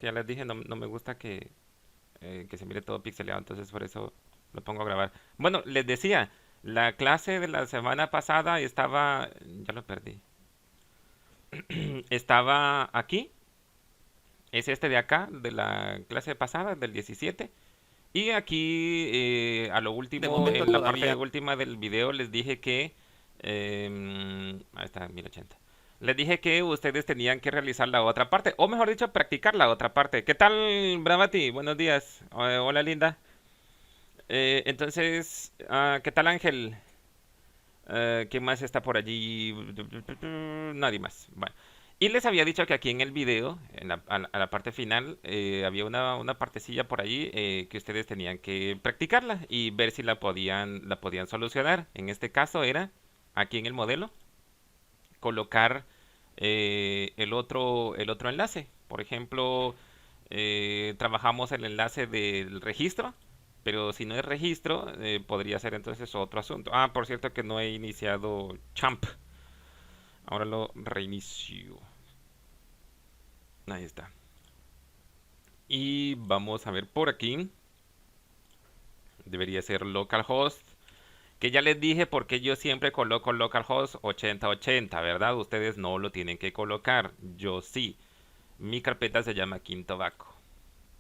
Ya les dije, no me gusta que se mire todo pixeleado, entonces por eso lo pongo a grabar. Bueno, les decía, la clase de la semana pasada estaba, ya lo perdí, estaba aquí, es este de acá, de la clase pasada, del 17. Y aquí, a lo De último, momento en la parte todavía. última del video, les dije que, ahí está, 1080. Les dije que ustedes tenían que realizar la otra parte, o mejor dicho, practicar la otra parte. ¿Qué tal, Bravati? Buenos días. Hola, linda. Entonces, ¿qué tal, Ángel? ¿Quién más está por allí? Nadie más. Bueno. Y les había dicho que aquí en el video, a la parte final, había una partecilla por ahí que ustedes tenían que practicarla y ver si la podían solucionar. En este caso era, aquí en el modelo, colocar el otro enlace. Por ejemplo, trabajamos el enlace del registro, pero si no es registro, podría ser entonces otro asunto. Ah, por cierto que no he iniciado Champ. Ahora lo reinicio. Ahí está. Y vamos a ver por aquí. Debería ser localhost. Que ya les dije porque yo siempre coloco localhost 8080, ¿verdad? Ustedes no lo tienen que colocar. Yo sí. Mi carpeta se llama Quinto Baco.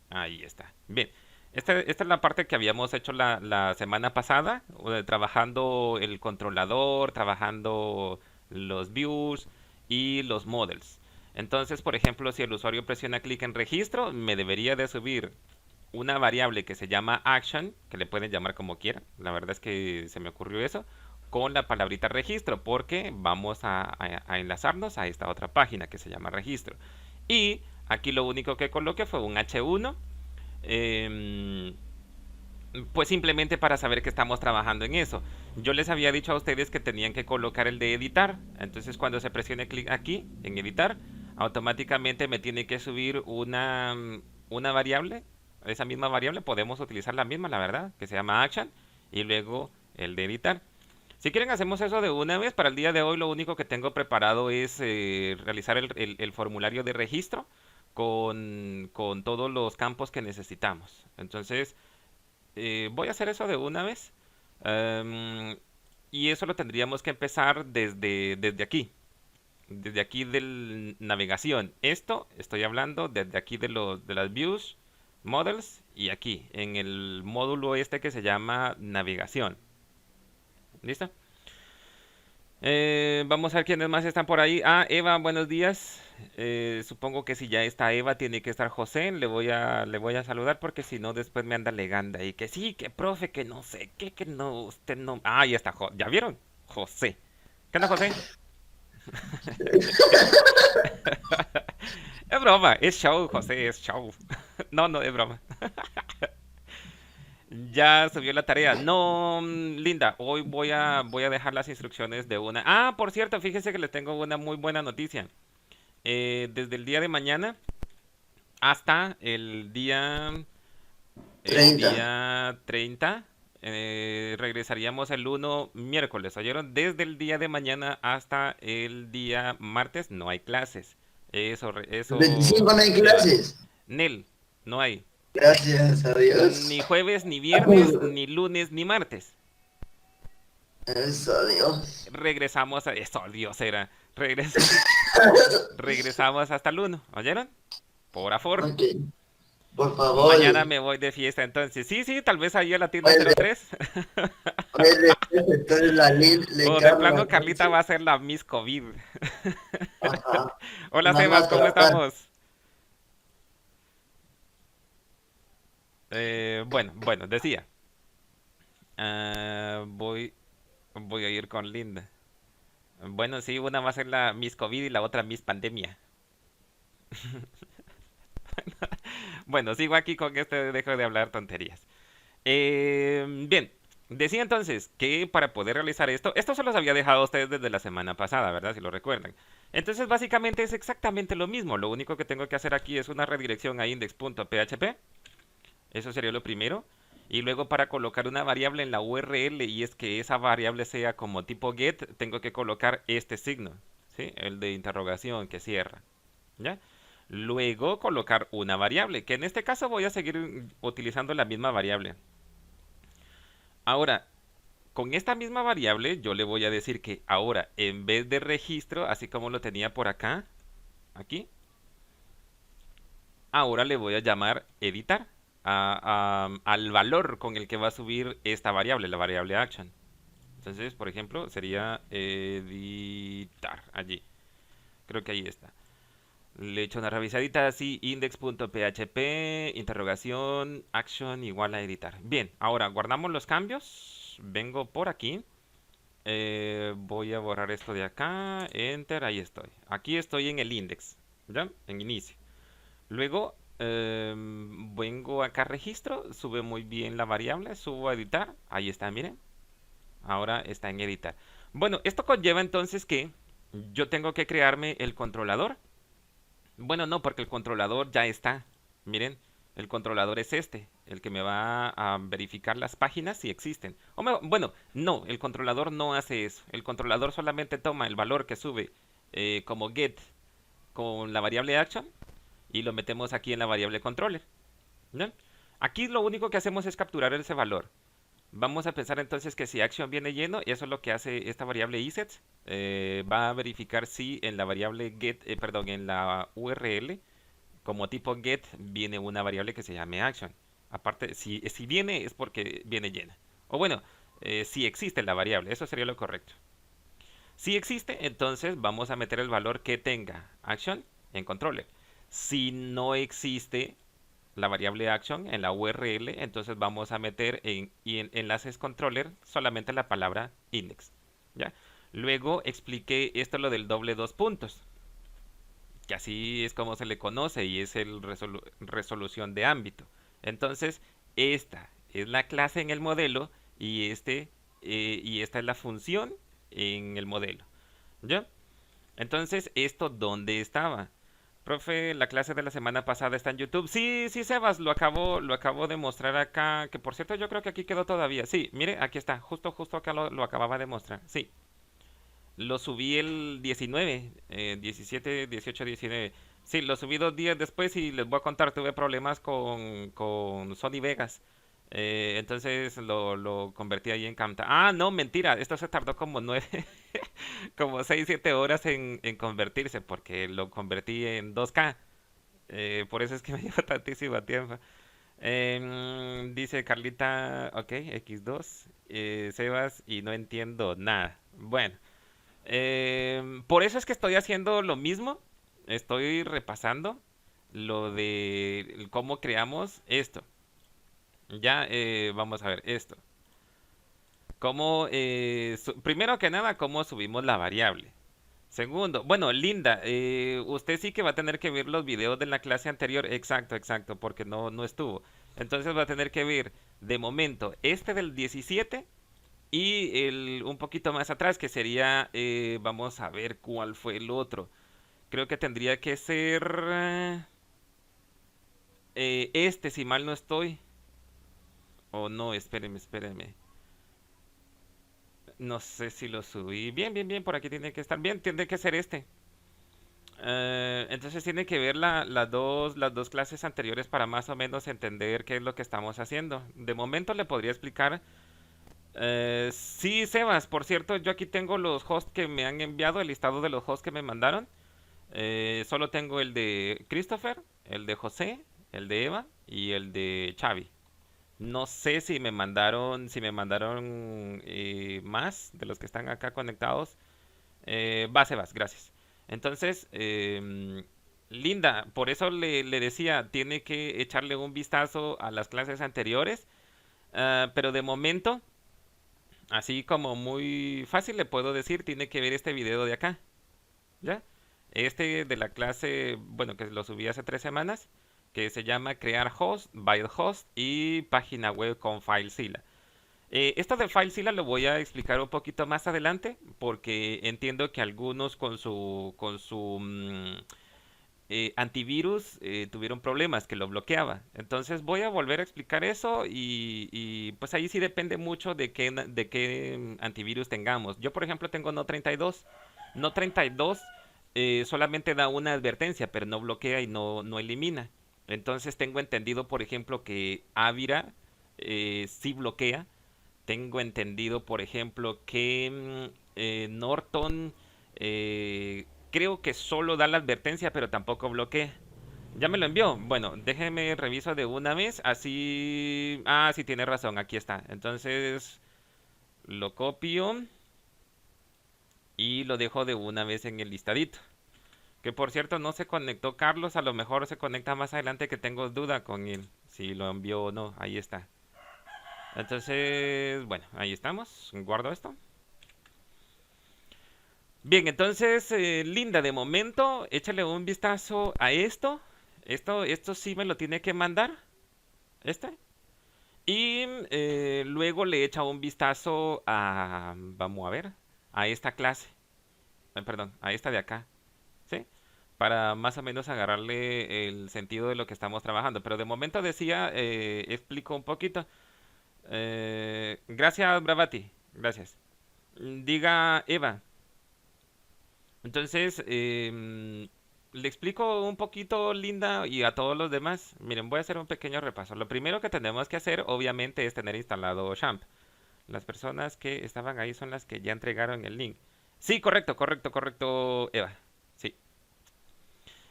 Ahí está. Bien. Esta es la parte que habíamos hecho la semana pasada, trabajando el controlador, trabajando los views y los models. Entonces, por ejemplo, si el usuario presiona clic en registro, me debería de subir una variable que se llama action, que le pueden llamar como quieran. La verdad es que se me ocurrió eso, con la palabrita registro, porque vamos a enlazarnos a esta otra página que se llama registro. Y aquí lo único que coloqué fue un H1, eh, pues simplemente para saber que estamos trabajando en eso. Yo les había dicho a ustedes que tenían que colocar el de editar. Entonces cuando se presione clic aquí en editar, automáticamente me tiene que subir una variable. Esa misma variable podemos utilizar la misma, la verdad, que se llama action. Y luego el de editar. Si quieren hacemos eso de una vez. Para el día de hoy lo único que tengo preparado es realizar el formulario de registro con todos los campos que necesitamos. Entonces voy a hacer eso de una vez. Em, y eso lo tendríamos que empezar desde aquí. Desde aquí de navegación. Esto estoy hablando desde aquí de las views, models y aquí en el módulo este que se llama navegación. ¿Listo? Vamos a ver quiénes más están por ahí. Ah, Eva, buenos días. Supongo que si ya está Eva, tiene que estar José. Le voy a saludar porque si no, después me anda alegando ahí. Que sí, que profe, que no sé, que no, usted no. Ah, ya está. ¿Ya vieron? José. ¿Qué onda, José? Es broma, es show, José, es show. No, no, es broma. Ya subió la tarea. No, Linda, hoy voy a dejar las instrucciones de una. Ah, por cierto, fíjese que les tengo una muy buena noticia. Desde el día de mañana hasta el 30. día 30 regresaríamos el 1 miércoles. ¿Oyeron? Desde el día de mañana hasta el día martes no hay clases. El 25 Eso, no hay Eva. clases. Nel, no hay. Gracias a Ni Dios. jueves, ni Ah, viernes, pues, ni lunes, ni martes. eso a Dios. Regresamos a... Eso, Dios era. Regresamos hasta el 1. ¿Oyeron? Por favor. Ok, por favor. Mañana me voy de fiesta, entonces. Sí, sí, tal vez ahí a la tienda Hoy cero de, tres hoy de entonces la Lil le O de Carla plano Carlita va Ponce. a ser la Miss COVID. Ajá. Hola Una Sebas, ¿cómo máscara acá. estamos? Bueno, decía. Voy, voy a ir con Linda. Bueno, sí, una va a ser la Miss COVID y la otra Miss Pandemia. Bueno, sigo aquí con este, dejo de hablar tonterías. Bien, decía entonces que para poder realizar esto se los había dejado a ustedes desde la semana pasada, ¿verdad? Si lo recuerdan. Entonces básicamente es exactamente lo mismo. Lo único que tengo que hacer aquí es una redirección a index.php. Eso sería lo primero. Y luego para colocar una variable en la URL y es que esa variable sea como tipo get, tengo que colocar este signo, ¿sí? El de interrogación que cierra, ¿ya? Luego colocar una variable, que en este caso voy a seguir utilizando la misma variable. Ahora, con esta misma variable yo le voy a decir que ahora en vez de registro, así como lo tenía por acá, aquí, ahora le voy a llamar editar al valor con el que va a subir esta variable, la variable action. Entonces, por ejemplo, sería editar allí. Creo que ahí está. Le echo una revisadita así, index.php, interrogación, action igual a editar. Bien, ahora guardamos los cambios. Vengo por aquí. Voy a borrar esto de acá. Enter, ahí estoy. Aquí estoy en el index, ¿ya? En inicio. Luego, vengo acá a registro, sube muy bien la variable, subo a editar. Ahí está, miren. Ahora está en editar. Bueno, esto conlleva entonces que yo tengo que crearme el controlador. Bueno, no, porque el controlador ya está. Miren, el controlador es este, el que me va a verificar las páginas si existen. Bueno, no, el controlador no hace eso. El controlador solamente toma el valor que sube como get con la variable action y lo metemos aquí en la variable controller. ¿No? Aquí lo único que hacemos es capturar ese valor. Vamos a pensar entonces que si action viene lleno, eso es lo que hace esta variable isets. Va a verificar si en la variable get, perdón, en la URL, como tipo get, viene una variable que se llame action. Aparte, si viene es porque viene llena. O bueno, si existe la variable, eso sería lo correcto. Si existe, entonces vamos a meter el valor que tenga action en controller. Si no existe la variable action en la URL, entonces vamos a meter en enlaces controller solamente la palabra index. ¿Ya? Luego expliqué esto lo del doble dos puntos, que así es como se le conoce y es el resolución de ámbito. Entonces, esta es la clase en el modelo y y esta es la función en el modelo. ¿Ya? Entonces, ¿esto dónde estaba? Profe, la clase de la semana pasada está en YouTube. Sí, sí, Sebas, lo acabo de mostrar acá. Que por cierto, yo creo que aquí quedó todavía. Sí, mire, aquí está. Justo acá lo acababa de mostrar. Sí. Lo subí el 19, 17, 18, 19. Sí, lo subí 2 días después y les voy a contar, tuve problemas con Sony Vegas. Entonces lo convertí ahí en Camta. Ah, no, mentira, esto se tardó como 9, como 6 7 horas en convertirse, porque lo convertí en 2K. Por eso es que me lleva tantísimo tiempo. Dice Carlita, ok, X2, Sebas, y no entiendo nada. Bueno. Por eso es que estoy haciendo lo mismo. Estoy repasando lo de cómo creamos esto. Ya vamos a ver esto. Primero que nada, cómo subimos la variable. Segundo, bueno, Linda, usted sí que va a tener que ver los videos de la clase anterior. Exacto, exacto, porque no estuvo. Entonces va a tener que ver de momento este del 17 y un poquito más atrás, que sería, vamos a ver cuál fue el otro. Creo que tendría que ser este, si mal no estoy. O no, espéreme. No sé si lo subí. Bien, por aquí tiene que estar. Bien, tiene que ser este. Entonces tiene que ver las dos clases anteriores para más o menos entender qué es lo que estamos haciendo. De momento le podría explicar. Sí, Sebas, por cierto, yo aquí tengo los hosts que me han enviado, el listado de los hosts que me mandaron. Solo tengo el de Christopher, el de José, el de Eva y el de Xavi. No sé si me mandaron más de los que están acá conectados. Va, Sebas, gracias. Entonces, Linda, por eso le decía, tiene que echarle un vistazo a las clases anteriores. Pero de momento, así como muy fácil le puedo decir, tiene que ver este video de acá, ¿ya? Este de la clase, bueno, que lo subí hace 3 semanas, que se llama Crear Host, Byte Host y página web con FileZilla. Esto de FileZilla lo voy a explicar un poquito más adelante, porque entiendo que algunos con su antivirus tuvieron problemas que lo bloqueaba. Entonces voy a volver a explicar eso pues ahí sí depende mucho de qué antivirus tengamos. Yo por ejemplo tengo No32. No32 solamente da una advertencia, pero no bloquea y no elimina. Entonces tengo entendido, por ejemplo, que Avira sí bloquea. Tengo entendido, por ejemplo, que Norton creo que solo da la advertencia, pero tampoco bloquea. Ya me lo envió. Bueno, déjeme reviso de una vez. Así. Ah, sí, tiene razón. Aquí está. Entonces lo copio y lo dejo de una vez en el listadito. Que por cierto no se conectó Carlos. A lo mejor se conecta más adelante que tengo duda con él. Si lo envió o no. Ahí está. Entonces, bueno, ahí estamos. Guardo esto. Bien, entonces, Linda, de momento, échale un vistazo a esto. Esto sí me lo tiene que mandar. Este. Y luego le echa un vistazo a, vamos a ver, a esta clase. Perdón, a esta de acá. ¿Sí? Para más o menos agarrarle el sentido de lo que estamos trabajando. Pero de momento decía, explico un poquito. Gracias, Bravati. Gracias. Diga Eva. Entonces, le explico un poquito, Linda, y a todos los demás. Miren, voy a hacer un pequeño repaso. Lo primero que tenemos que hacer, obviamente, es tener instalado Champ. Las personas que estaban ahí son las que ya entregaron el link. Sí, correcto, correcto, correcto, Eva. Sí.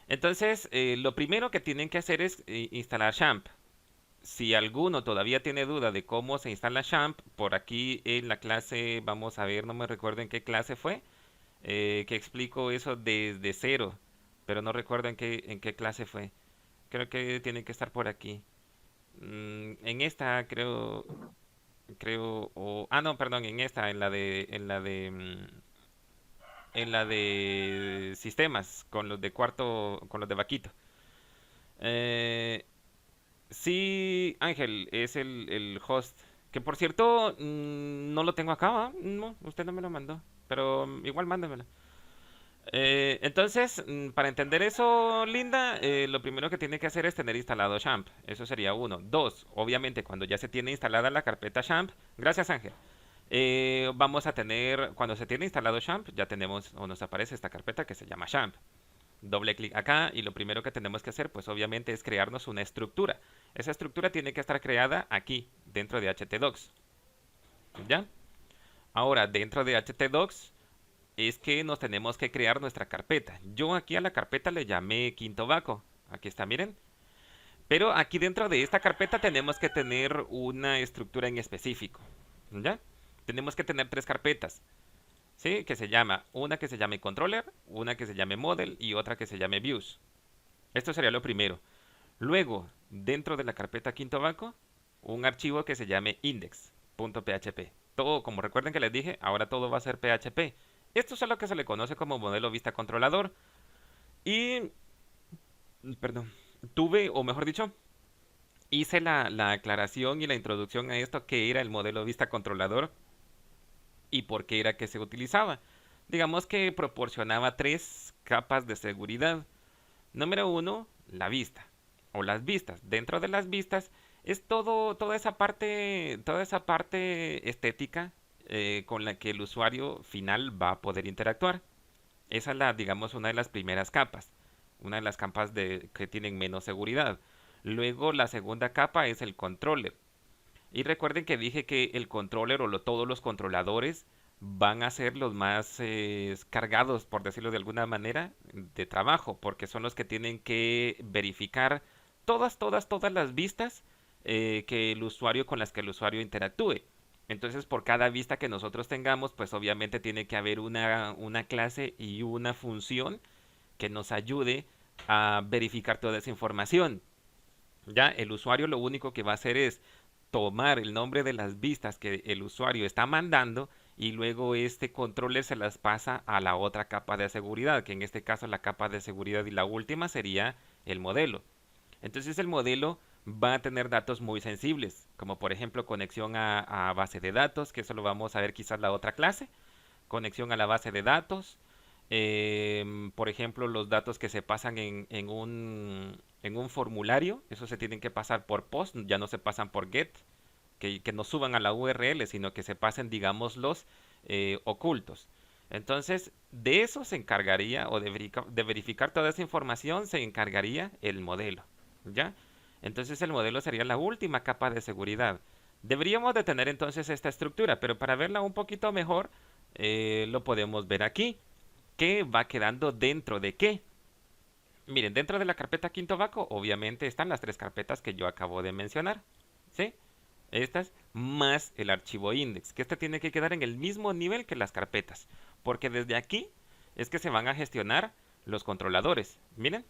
Entonces, lo primero que tienen que hacer es instalar Champ. Si alguno todavía tiene duda de cómo se instala Champ, por aquí en la clase, vamos a ver, no me recuerdo en qué clase fue, que explico eso desde cero, pero no recuerdo en qué clase fue. Creo que tiene que estar por aquí. En esta creo, ah no, perdón, en esta, en la de sistemas, con los de cuarto, con los de vaquito. Eh, sí, Ángel, es el host. Que por cierto, no lo tengo acá, ¿va? No, usted no me lo mandó. Pero igual mándemelo. Entonces, para entender eso, Linda, lo primero que tiene que hacer es tener instalado Champ. Eso sería uno. Dos, obviamente, cuando ya se tiene instalada la carpeta Champ, gracias Ángel. Vamos a tener, cuando se tiene instalado Champ, ya tenemos o nos aparece esta carpeta que se llama Champ. Doble clic acá y lo primero que tenemos que hacer, pues obviamente es crearnos una estructura. Esa estructura tiene que estar creada aquí, dentro de htdocs. ¿Ya? Ahora, dentro de htdocs es que nos tenemos que crear nuestra carpeta. Yo aquí a la carpeta le llamé Quinto Vaco. Aquí está, miren. Pero aquí dentro de esta carpeta tenemos que tener una estructura en específico. ¿Ya? Tenemos que tener tres carpetas. ¿Sí? Que se llama, una que se llame controller, una que se llame model y otra que se llame views. Esto sería lo primero. Luego, dentro de la carpeta Quinto Banco, un archivo que se llame index.php. Todo, como recuerden que les dije, ahora todo va a ser PHP. Esto es lo que se le conoce como modelo vista controlador. Y, perdón, tuve, o mejor dicho, hice la aclaración y la introducción a esto que era el modelo vista controlador y por qué era que se utilizaba. Digamos que proporcionaba tres capas de seguridad. Número uno, la vista o las vistas. Dentro de las vistas es toda esa parte estética con la que el usuario final va a poder interactuar. Esa es la, digamos, una de las primeras capas, una de las capas que tienen menos seguridad. Luego la segunda capa es el controller. Y recuerden que dije que el controller o todos los controladores van a ser los más cargados, por decirlo de alguna manera, de trabajo, porque son los que tienen que verificar todas las vistas que el usuario con las que el usuario interactúe. Entonces, por cada vista que nosotros tengamos, pues obviamente tiene que haber una clase y una función que nos ayude a verificar toda esa información. Ya, el usuario lo único que va a hacer es tomar el nombre de las vistas que el usuario está mandando y luego este controller se las pasa a la otra capa de seguridad, que en este caso la capa de seguridad y la última sería el modelo. Entonces el modelo va a tener datos muy sensibles, como por ejemplo conexión a base de datos, que eso lo vamos a ver quizás la otra clase, conexión a la base de datos, por ejemplo los datos que se pasan en un formulario, eso se tienen que pasar por post, ya no se pasan por get, que no suban a la URL, sino que se pasen, digamos, los ocultos. Entonces, de eso se encargaría, o de verificar toda esa información, se encargaría el modelo, ¿ya? Entonces el modelo sería la última capa de seguridad. Deberíamos de tener entonces esta estructura, pero para verla un poquito mejor, lo podemos ver aquí. ¿Qué va quedando dentro de qué? Miren, dentro de la carpeta quinto vaco, obviamente están las tres carpetas que yo acabo de mencionar, ¿sí? Estas más el archivo index, que este tiene que quedar en el mismo nivel que las carpetas, porque desde aquí es que se van a gestionar los controladores. Miren,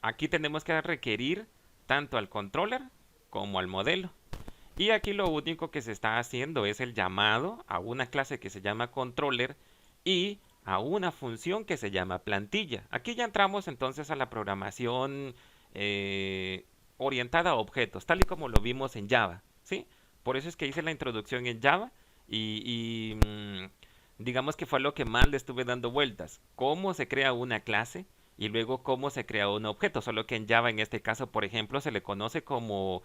aquí tenemos que requerir tanto al controller como al modelo. Y aquí lo único que se está haciendo es el llamado a una clase que se llama controller y a una función que se llama plantilla. Aquí ya entramos entonces a la programación orientada a objetos, tal y como lo vimos en Java, ¿sí? Por eso es que hice la introducción en Java y digamos que fue lo que más le estuve dando vueltas. Cómo se crea una clase y luego cómo se crea un objeto. Solo que en Java en este caso, por ejemplo, se le conoce como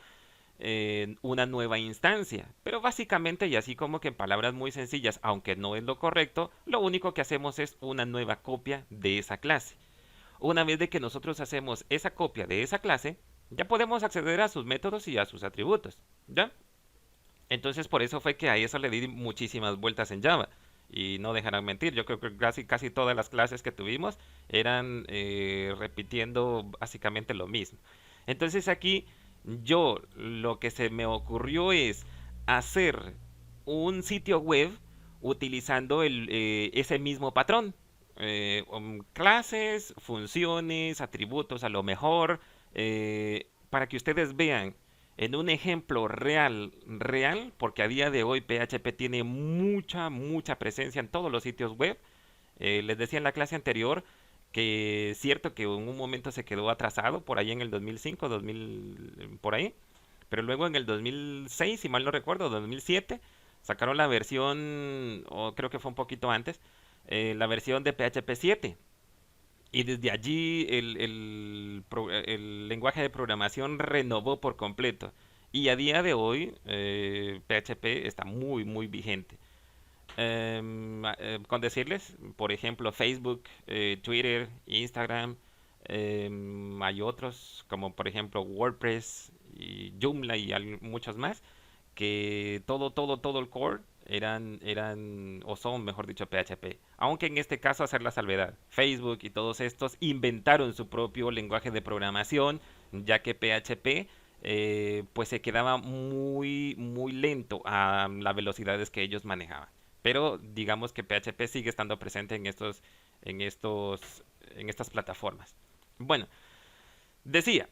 una nueva instancia. Pero básicamente, y así como que en palabras muy sencillas, aunque no es lo correcto, lo único que hacemos es una nueva copia de esa clase. Una vez de que nosotros hacemos esa copia de esa clase, ya podemos acceder a sus métodos y a sus atributos, ¿ya? Entonces por eso fue que a eso le di muchísimas vueltas en Java. Y no dejarán mentir, yo creo que casi todas las clases que tuvimos eran repitiendo básicamente lo mismo. Entonces aquí yo lo que se me ocurrió es hacer un sitio web utilizando ese mismo patrón. Clases, funciones, atributos a lo mejor, para que ustedes vean en un ejemplo real, porque a día de hoy PHP tiene mucha presencia en todos los sitios web. Les decía en la clase anterior que es cierto que en un momento se quedó atrasado por ahí en el 2005, 2000, por ahí, pero luego en el 2006, si mal no recuerdo, 2007, sacaron la versión, o creo que fue un poquito antes, la versión de PHP 7. Y desde allí el lenguaje de programación renovó por completo. Y a día de hoy PHP está muy vigente. Con decirles, por ejemplo, Facebook, Twitter, Instagram, hay otros como por ejemplo WordPress y Joomla y muchos más, que todo el core eran, o son, mejor dicho, PHP. Aunque en este caso hacer la salvedad, Facebook y todos estos inventaron su propio lenguaje de programación, ya que PHP pues se quedaba muy lento a las velocidades que ellos manejaban. Pero digamos que PHP sigue estando presente en estas plataformas. Bueno, decía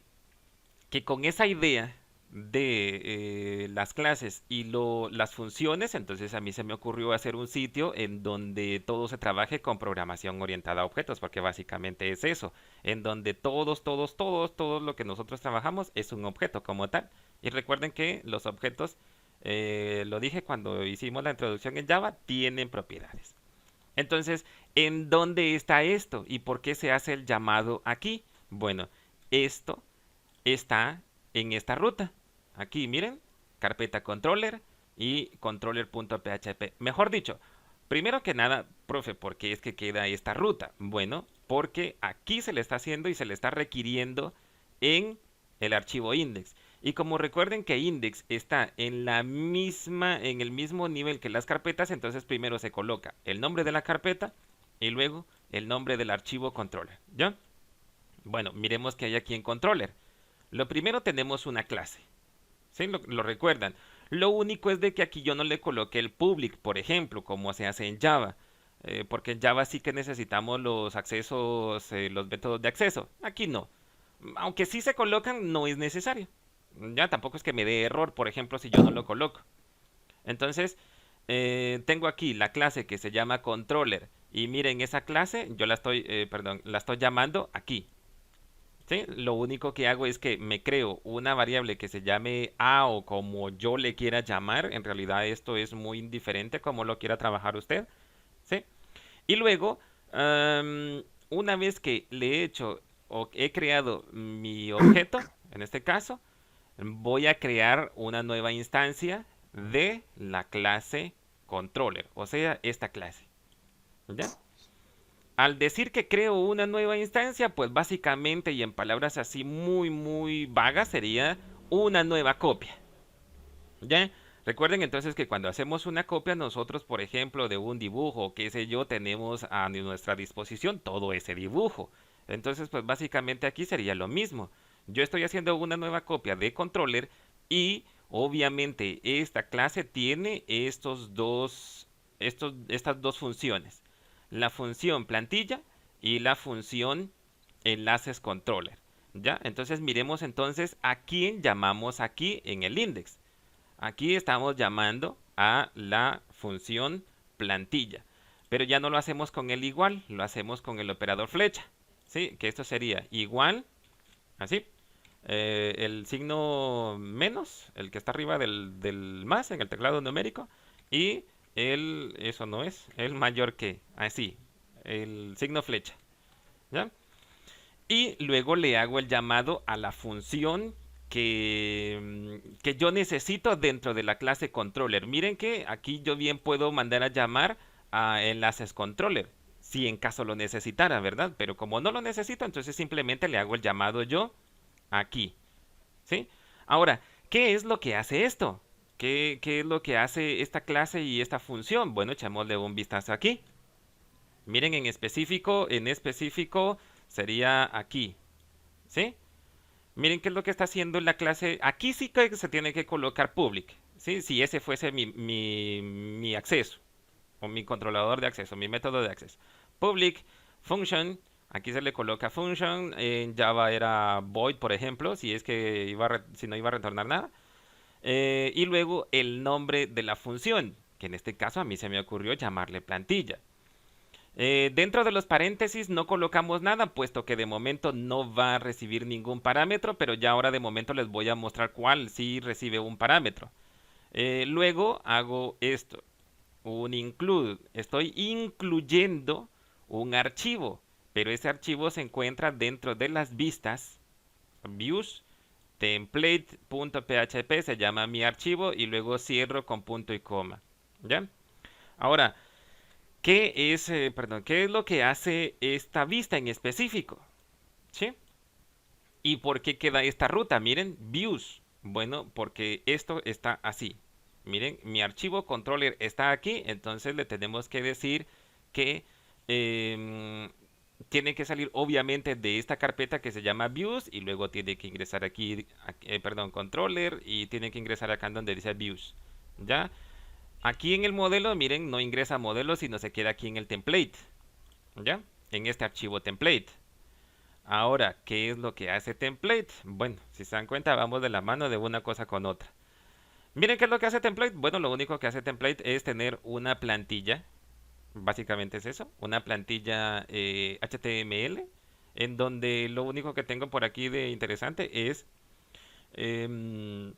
que con esa idea de las clases y las funciones, entonces a mí se me ocurrió hacer un sitio en donde todo se trabaje con programación orientada a objetos, porque básicamente es eso, en donde todo lo que nosotros trabajamos es un objeto como tal. Y recuerden que los objetos, lo dije cuando hicimos la introducción en Java, tienen propiedades. Entonces, ¿en dónde está esto? ¿Y por qué se hace el llamado aquí? Bueno, esto está en esta ruta. Aquí, miren, carpeta controller y controller.php. Mejor dicho, primero que nada, profe, ¿por qué es que queda esta ruta? Bueno, porque aquí se le está haciendo y se le está requiriendo en el archivo index. Y como recuerden que index está en en el mismo nivel que las carpetas, entonces primero se coloca el nombre de la carpeta y luego el nombre del archivo controller, ¿ya? Bueno, miremos qué hay aquí en controller. Lo primero tenemos una clase. ¿Sí? Lo recuerdan. Lo único es de que aquí yo no le coloqué el public, por ejemplo, como se hace en Java. Porque en Java sí que necesitamos los accesos, los métodos de acceso. Aquí no. Aunque sí se colocan, no es necesario. Ya tampoco es que me dé error, por ejemplo, si yo no lo coloco. Entonces, tengo aquí la clase que se llama controller. Y miren, esa clase yo la estoy llamando aquí. ¿Sí? Lo único que hago es que me creo una variable que se llame A o como yo le quiera llamar. En realidad esto es muy indiferente como lo quiera trabajar usted. ¿Sí? Y luego, una vez que le he hecho o he creado mi objeto, en este caso, voy a crear una nueva instancia de la clase controller, o sea, esta clase. ¿Ya? Al decir que creo una nueva instancia, pues básicamente y en palabras así muy vagas sería una nueva copia. ¿Ya? Recuerden entonces que cuando hacemos una copia nosotros, por ejemplo, de un dibujo, qué sé yo, tenemos a nuestra disposición todo ese dibujo. Entonces, pues básicamente aquí sería lo mismo. Yo estoy haciendo una nueva copia de controller y obviamente esta clase tiene estas dos funciones. La función plantilla y la función enlaces controller. ¿Ya? Entonces miremos entonces a quién llamamos aquí en el index. Aquí estamos llamando a la función plantilla, pero ya no lo hacemos con el igual, lo hacemos con el operador flecha, ¿sí? Que esto sería igual, así, el signo menos, el que está arriba del más en el teclado numérico, y eso no es, el mayor que, así, el signo flecha, ¿ya? Y luego le hago el llamado a la función que yo necesito dentro de la clase controller. Miren que aquí yo bien puedo mandar a llamar a enlaces controller, si en caso lo necesitara, ¿verdad? Pero como no lo necesito, entonces simplemente le hago el llamado yo aquí, ¿sí? Ahora, ¿qué es lo que hace esto? ¿Qué es lo que hace esta clase y esta función? Bueno, echémosle un vistazo aquí. Miren en específico sería aquí, ¿sí? Miren qué es lo que está haciendo la clase. Aquí sí que se tiene que colocar public, ¿sí? Si ese fuese mi acceso, o mi controlador de acceso, mi método de acceso. Public, function, aquí se le coloca function, en Java era void, por ejemplo, si es que si no iba a retornar nada. Y luego el nombre de la función, que en este caso a mí se me ocurrió llamarle plantilla. Dentro de los paréntesis no colocamos nada, puesto que de momento no va a recibir ningún parámetro, pero ya ahora de momento les voy a mostrar cuál sí recibe un parámetro. Luego hago esto, un include. Estoy incluyendo un archivo, pero ese archivo se encuentra dentro de las vistas, views, template.php se llama mi archivo y luego cierro con punto y coma. ¿Ya? Ahora, ¿qué es lo que hace esta vista en específico? ¿Sí? ¿Y por qué queda esta ruta? Miren, views. Bueno, porque esto está así. Miren, mi archivo controller está aquí, entonces le tenemos que decir que em, tiene que salir obviamente de esta carpeta que se llama views y luego tiene que ingresar perdón, controller y tiene que ingresar acá en donde dice views. ¿Ya? Aquí en el modelo, miren, no ingresa modelo, sino se queda aquí en el template. ¿Ya? En este archivo template. Ahora, ¿qué es lo que hace template? Bueno, si se dan cuenta, vamos de la mano de una cosa con otra. Miren qué es lo que hace template. Bueno, lo único que hace template es tener una plantilla. Básicamente es eso, una plantilla HTML, en donde lo único que tengo por aquí de interesante es em,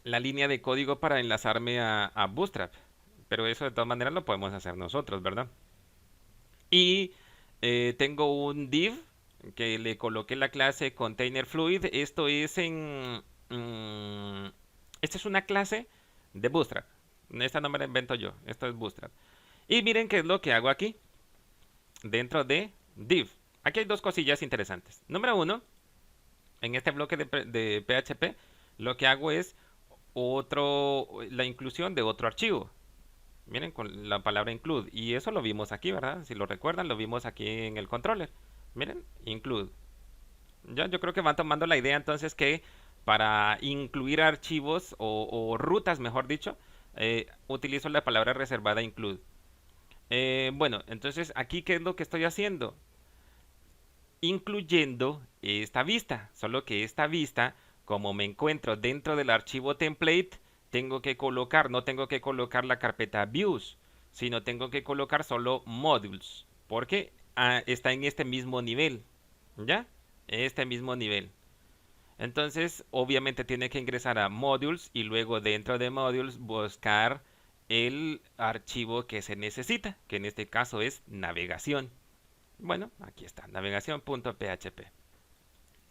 la línea de código para enlazarme a Bootstrap. Pero eso de todas maneras lo podemos hacer nosotros, ¿verdad? Y tengo un div que le coloqué la clase container fluid. Esto es esta es una clase de Bootstrap. Esta no me la invento yo, esto es Bootstrap. Y miren qué es lo que hago aquí, dentro de div. Aquí hay dos cosillas interesantes. Número uno, en este bloque de PHP, lo que hago es la inclusión de otro archivo. Miren, con la palabra include. Y eso lo vimos aquí, ¿verdad? Si lo recuerdan, lo vimos aquí en el controller. Miren, include. Ya, yo creo que van tomando la idea entonces que para incluir archivos o rutas, mejor dicho, utilizo la palabra reservada include. Bueno, entonces aquí, ¿qué es lo que estoy haciendo? Incluyendo esta vista. Solo que esta vista, como me encuentro dentro del archivo template, no tengo que colocar la carpeta views, sino tengo que colocar solo modules, porque está en este mismo nivel, ¿ya? Este mismo nivel. Entonces, obviamente tiene que ingresar a modules y luego dentro de modules buscar el archivo que se necesita, que en este caso es navegación. Bueno, aquí está, navegación.php.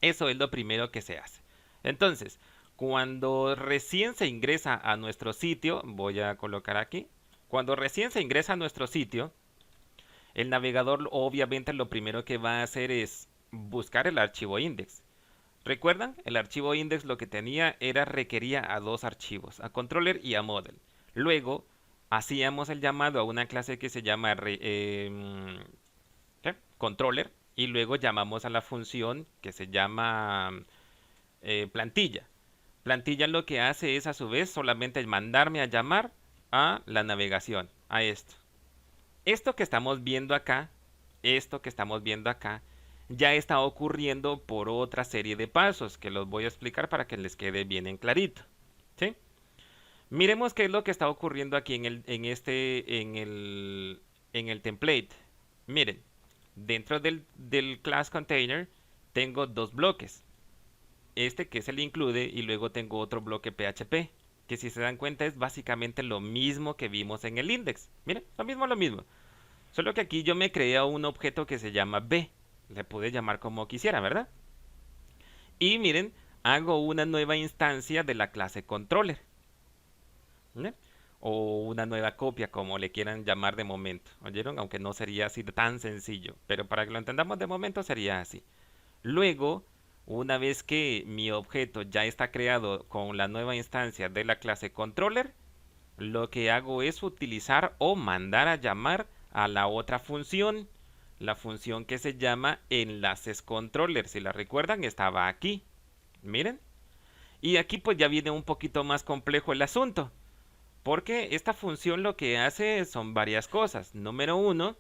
Eso es lo primero que se hace. Entonces, cuando recién se ingresa a nuestro sitio, voy a colocar aquí, cuando recién se ingresa a nuestro sitio, El navegador obviamente lo primero que va a hacer es buscar el archivo index. ¿Recuerdan? El archivo index lo que tenía era requería a dos archivos, a controller y a model. Luego hacíamos el llamado a una clase que se llama ¿qué? Controller y luego llamamos a la función que se llama plantilla. Plantilla lo que hace es a su vez solamente mandarme a llamar a la navegación, a esto. Esto que estamos viendo acá, esto que estamos viendo acá, ya está ocurriendo por otra serie de pasos que los voy a explicar para que les quede bien en clarito. ¿Sí? Miremos qué es lo que está ocurriendo aquí en el template. Miren, dentro del class container tengo dos bloques. Este que es el include y luego tengo otro bloque PHP, que si se dan cuenta es básicamente lo mismo que vimos en el index. Miren, lo mismo. Solo que aquí yo me creé un objeto que se llama B. Le pude llamar como quisiera, ¿verdad? Y miren, hago una nueva instancia de la clase controller. ¿Eh? O una nueva copia, como le quieran llamar de momento. ¿Oyeron? Aunque no sería así tan sencillo. Pero para que lo entendamos de momento sería así. Luego, una vez que mi objeto ya está creado con la nueva instancia de la clase controller, lo que hago es utilizar o mandar a llamar a la otra función. La función que se llama enlaces controller. Si la recuerdan, estaba aquí. Miren. Y aquí pues ya viene un poquito más complejo el asunto. Porque esta función lo que hace son varias cosas. Número uno,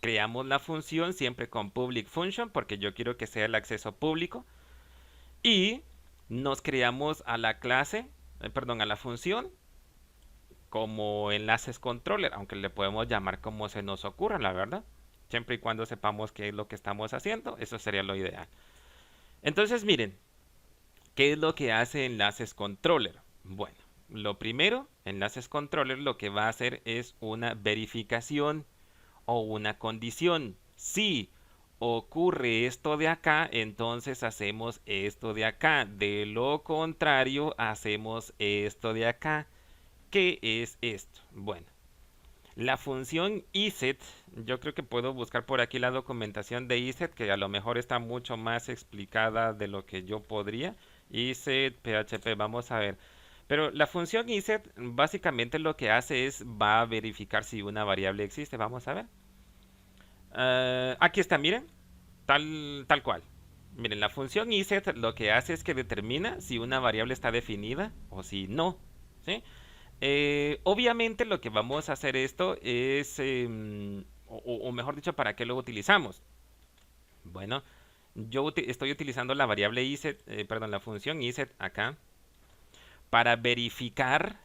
creamos la función siempre con public function porque yo quiero que sea el acceso público. Y nos creamos a la clase, a la función como enlaces controller, aunque le podemos llamar como se nos ocurra, la verdad. Siempre y cuando sepamos qué es lo que estamos haciendo, eso sería lo ideal. Entonces miren, ¿qué es lo que hace enlaces controller? Bueno, lo primero, enlaces controller lo que va a hacer es una verificación o una condición. Si ocurre esto de acá, entonces hacemos esto de acá. De lo contrario, hacemos esto de acá. ¿Qué es esto? Bueno, la función iset, yo creo que puedo buscar por aquí la documentación de iset, que a lo mejor está mucho más explicada de lo que yo podría. Iset, PHP, vamos a ver. Pero la función iset básicamente lo que hace es va a verificar si una variable existe. Vamos a ver. Aquí está, miren. Tal cual. Miren, la función iset lo que hace es que determina si una variable está definida o si no. ¿Sí? Obviamente lo que vamos a hacer esto es, o mejor dicho, ¿para qué lo utilizamos? Bueno, yo estoy utilizando la variable iset, la función iset acá para verificar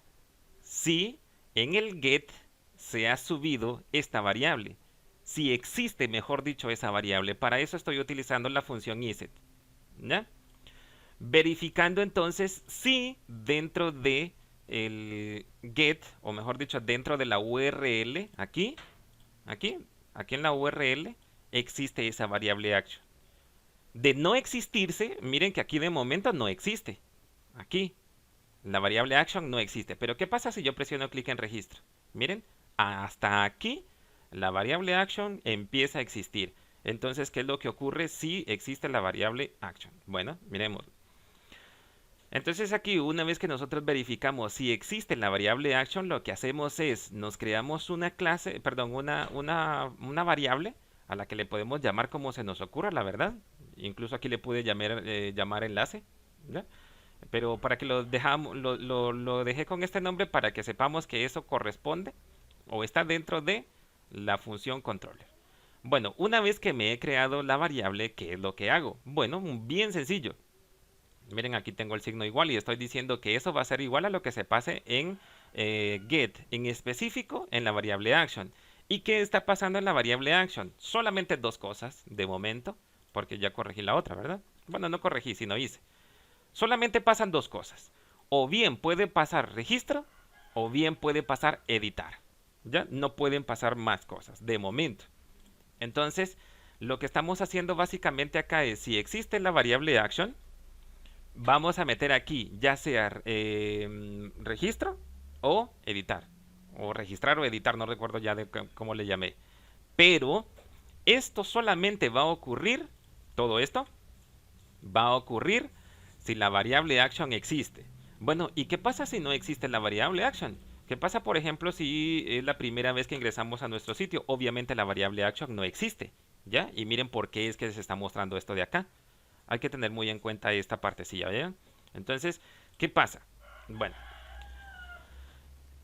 si en el get se ha subido esta variable. Si existe, mejor dicho, esa variable. Para eso estoy utilizando la función iset. ¿Ya? Verificando entonces si dentro de el get, o mejor dicho, dentro de la URL, aquí en la URL, existe esa variable action. De no existirse, miren que aquí de momento no existe. Aquí, la variable action no existe. Pero ¿qué pasa si yo presiono clic en registro? Miren, hasta aquí la variable action empieza a existir. Entonces, ¿qué es lo que ocurre si existe la variable action? Bueno, miremos. Entonces aquí, una vez que nosotros verificamos si existe la variable action, lo que hacemos es, nos creamos una clase, una variable a la que le podemos llamar como se nos ocurra, la verdad. Incluso aquí le pude llamar enlace, ¿ya? Pero para que lo dejé con este nombre para que sepamos que eso corresponde o está dentro de la función controller. Bueno, una vez que me he creado la variable, ¿qué es lo que hago? Bueno, bien sencillo. Miren, aquí tengo el signo igual y estoy diciendo que eso va a ser igual a lo que se pase en get, en específico en la variable action. ¿Y qué está pasando en la variable action? Solamente dos cosas de momento, porque ya corregí la otra, ¿verdad? Bueno, no corregí, sino hice. Solamente pasan dos cosas. O bien puede pasar registro, o bien puede pasar editar. ¿Ya? No pueden pasar más cosas, de momento. Entonces, lo que estamos haciendo básicamente acá es, si existe la variable action, vamos a meter aquí, ya sea registro o editar. O registrar o editar, no recuerdo ya de cómo le llamé. Pero esto solamente va a ocurrir, todo esto va a ocurrir si la variable action existe. Bueno, ¿y qué pasa si no existe la variable action? ¿Qué pasa, por ejemplo, si es la primera vez que ingresamos a nuestro sitio? Obviamente la variable action no existe, ¿ya? Y miren por qué es que se está mostrando esto de acá. Hay que tener muy en cuenta esta partecilla, ¿vean? Entonces, ¿qué pasa? Bueno,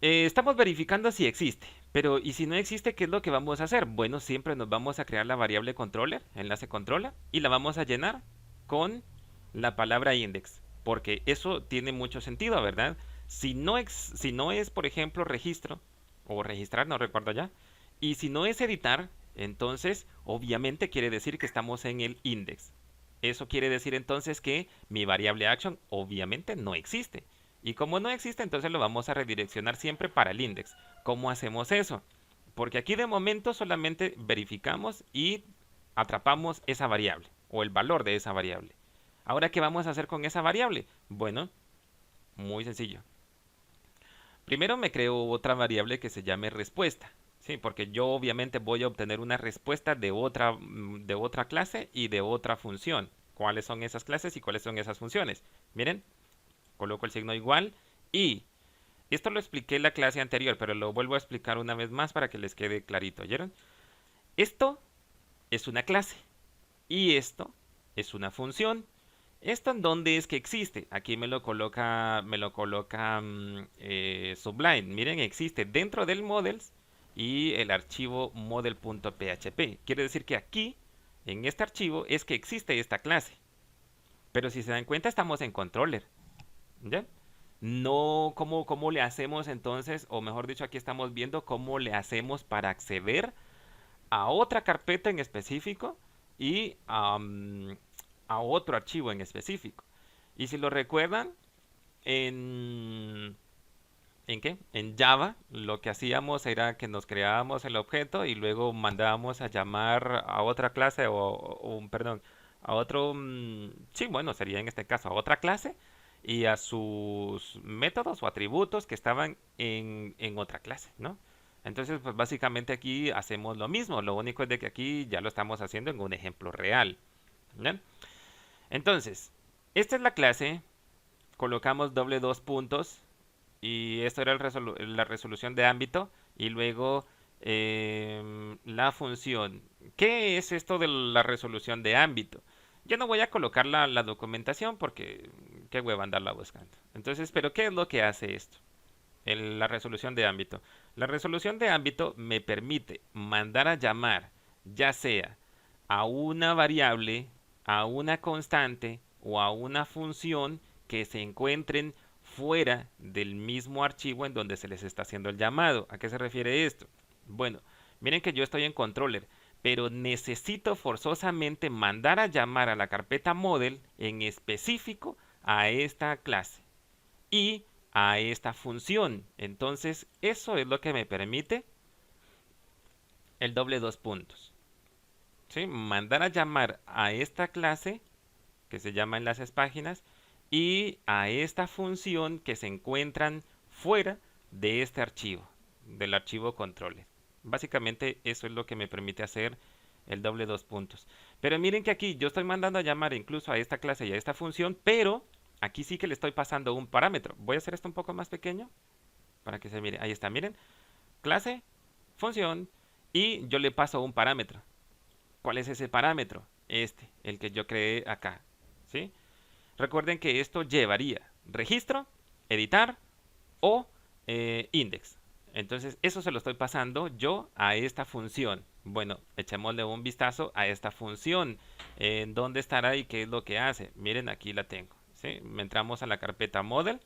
estamos verificando si existe, pero ¿y si no existe, qué es lo que vamos a hacer? Bueno, siempre nos vamos a crear la variable controller, enlace controller, y la vamos a llenar con la palabra index, porque eso tiene mucho sentido, ¿verdad? Si no es, por ejemplo, registro, o registrar, no recuerdo ya, y si no es editar, entonces obviamente quiere decir que estamos en el index. Eso quiere decir entonces que mi variable action obviamente no existe. Y como no existe, entonces lo vamos a redireccionar siempre para el index. ¿Cómo hacemos eso? Porque aquí de momento solamente verificamos y atrapamos esa variable o el valor de esa variable. Ahora, ¿qué vamos a hacer con esa variable? Bueno, muy sencillo. Primero me creo otra variable que se llame respuesta. Sí, porque yo obviamente voy a obtener una respuesta de otra clase y de otra función. ¿Cuáles son esas clases y cuáles son esas funciones? Miren, coloco el signo igual y esto lo expliqué en la clase anterior, pero lo vuelvo a explicar una vez más para que les quede clarito. ¿Oyeron? Esto es una clase y esto es una función. ¿Esto en dónde es que existe? Aquí me lo coloca Sublime. Miren, existe dentro del models y el archivo model.php. Quiere decir que aquí, en este archivo, es que existe esta clase. Pero si se dan cuenta, estamos en controller. ¿Ya? No, ¿cómo le hacemos entonces? O mejor dicho, aquí estamos viendo cómo le hacemos para acceder a otra carpeta en específico y a otro archivo en específico. Y si lo recuerdan, en, ¿en qué? En Java lo que hacíamos era que nos creábamos el objeto y luego mandábamos a llamar a otra clase perdón, a otro, sí, bueno, sería en este caso a otra clase y a sus métodos o atributos que estaban en otra clase, ¿no? Entonces, pues básicamente aquí hacemos lo mismo, lo único es de que aquí ya lo estamos haciendo en un ejemplo real, ¿bien? Entonces, esta es la clase, colocamos doble dos puntos y esto era la resolución de ámbito y luego la función. ¿Qué es esto de la resolución de ámbito? Yo no voy a colocar la documentación porque qué hueva andarla buscando. Entonces, ¿pero qué es lo que hace esto? La resolución de ámbito. La resolución de ámbito me permite mandar a llamar ya sea a una variable, a una constante o a una función que se encuentren fuera del mismo archivo en donde se les está haciendo el llamado. ¿A qué se refiere esto? Bueno, miren que yo estoy en controller, pero necesito forzosamente mandar a llamar a la carpeta model en específico a esta clase y a esta función. Entonces, eso es lo que me permite el doble dos puntos. ¿Sí? Mandar a llamar a esta clase que se llama enlaces páginas y a esta función que se encuentran fuera de este archivo, del archivo controller. Básicamente eso es lo que me permite hacer el doble dos puntos. Pero miren que aquí yo estoy mandando a llamar incluso a esta clase y a esta función, pero aquí sí que le estoy pasando un parámetro. Voy a hacer esto un poco más pequeño para que se mire. Ahí está, miren. Clase, función y yo le paso un parámetro. ¿Cuál es ese parámetro? Este, el que yo creé acá. ¿Sí? Recuerden que esto llevaría registro, editar o index. Entonces, eso se lo estoy pasando yo a esta función. Bueno, echémosle un vistazo a esta función. ¿En dónde estará y qué es lo que hace? Miren, aquí la tengo. ¿Sí? Entramos a la carpeta model,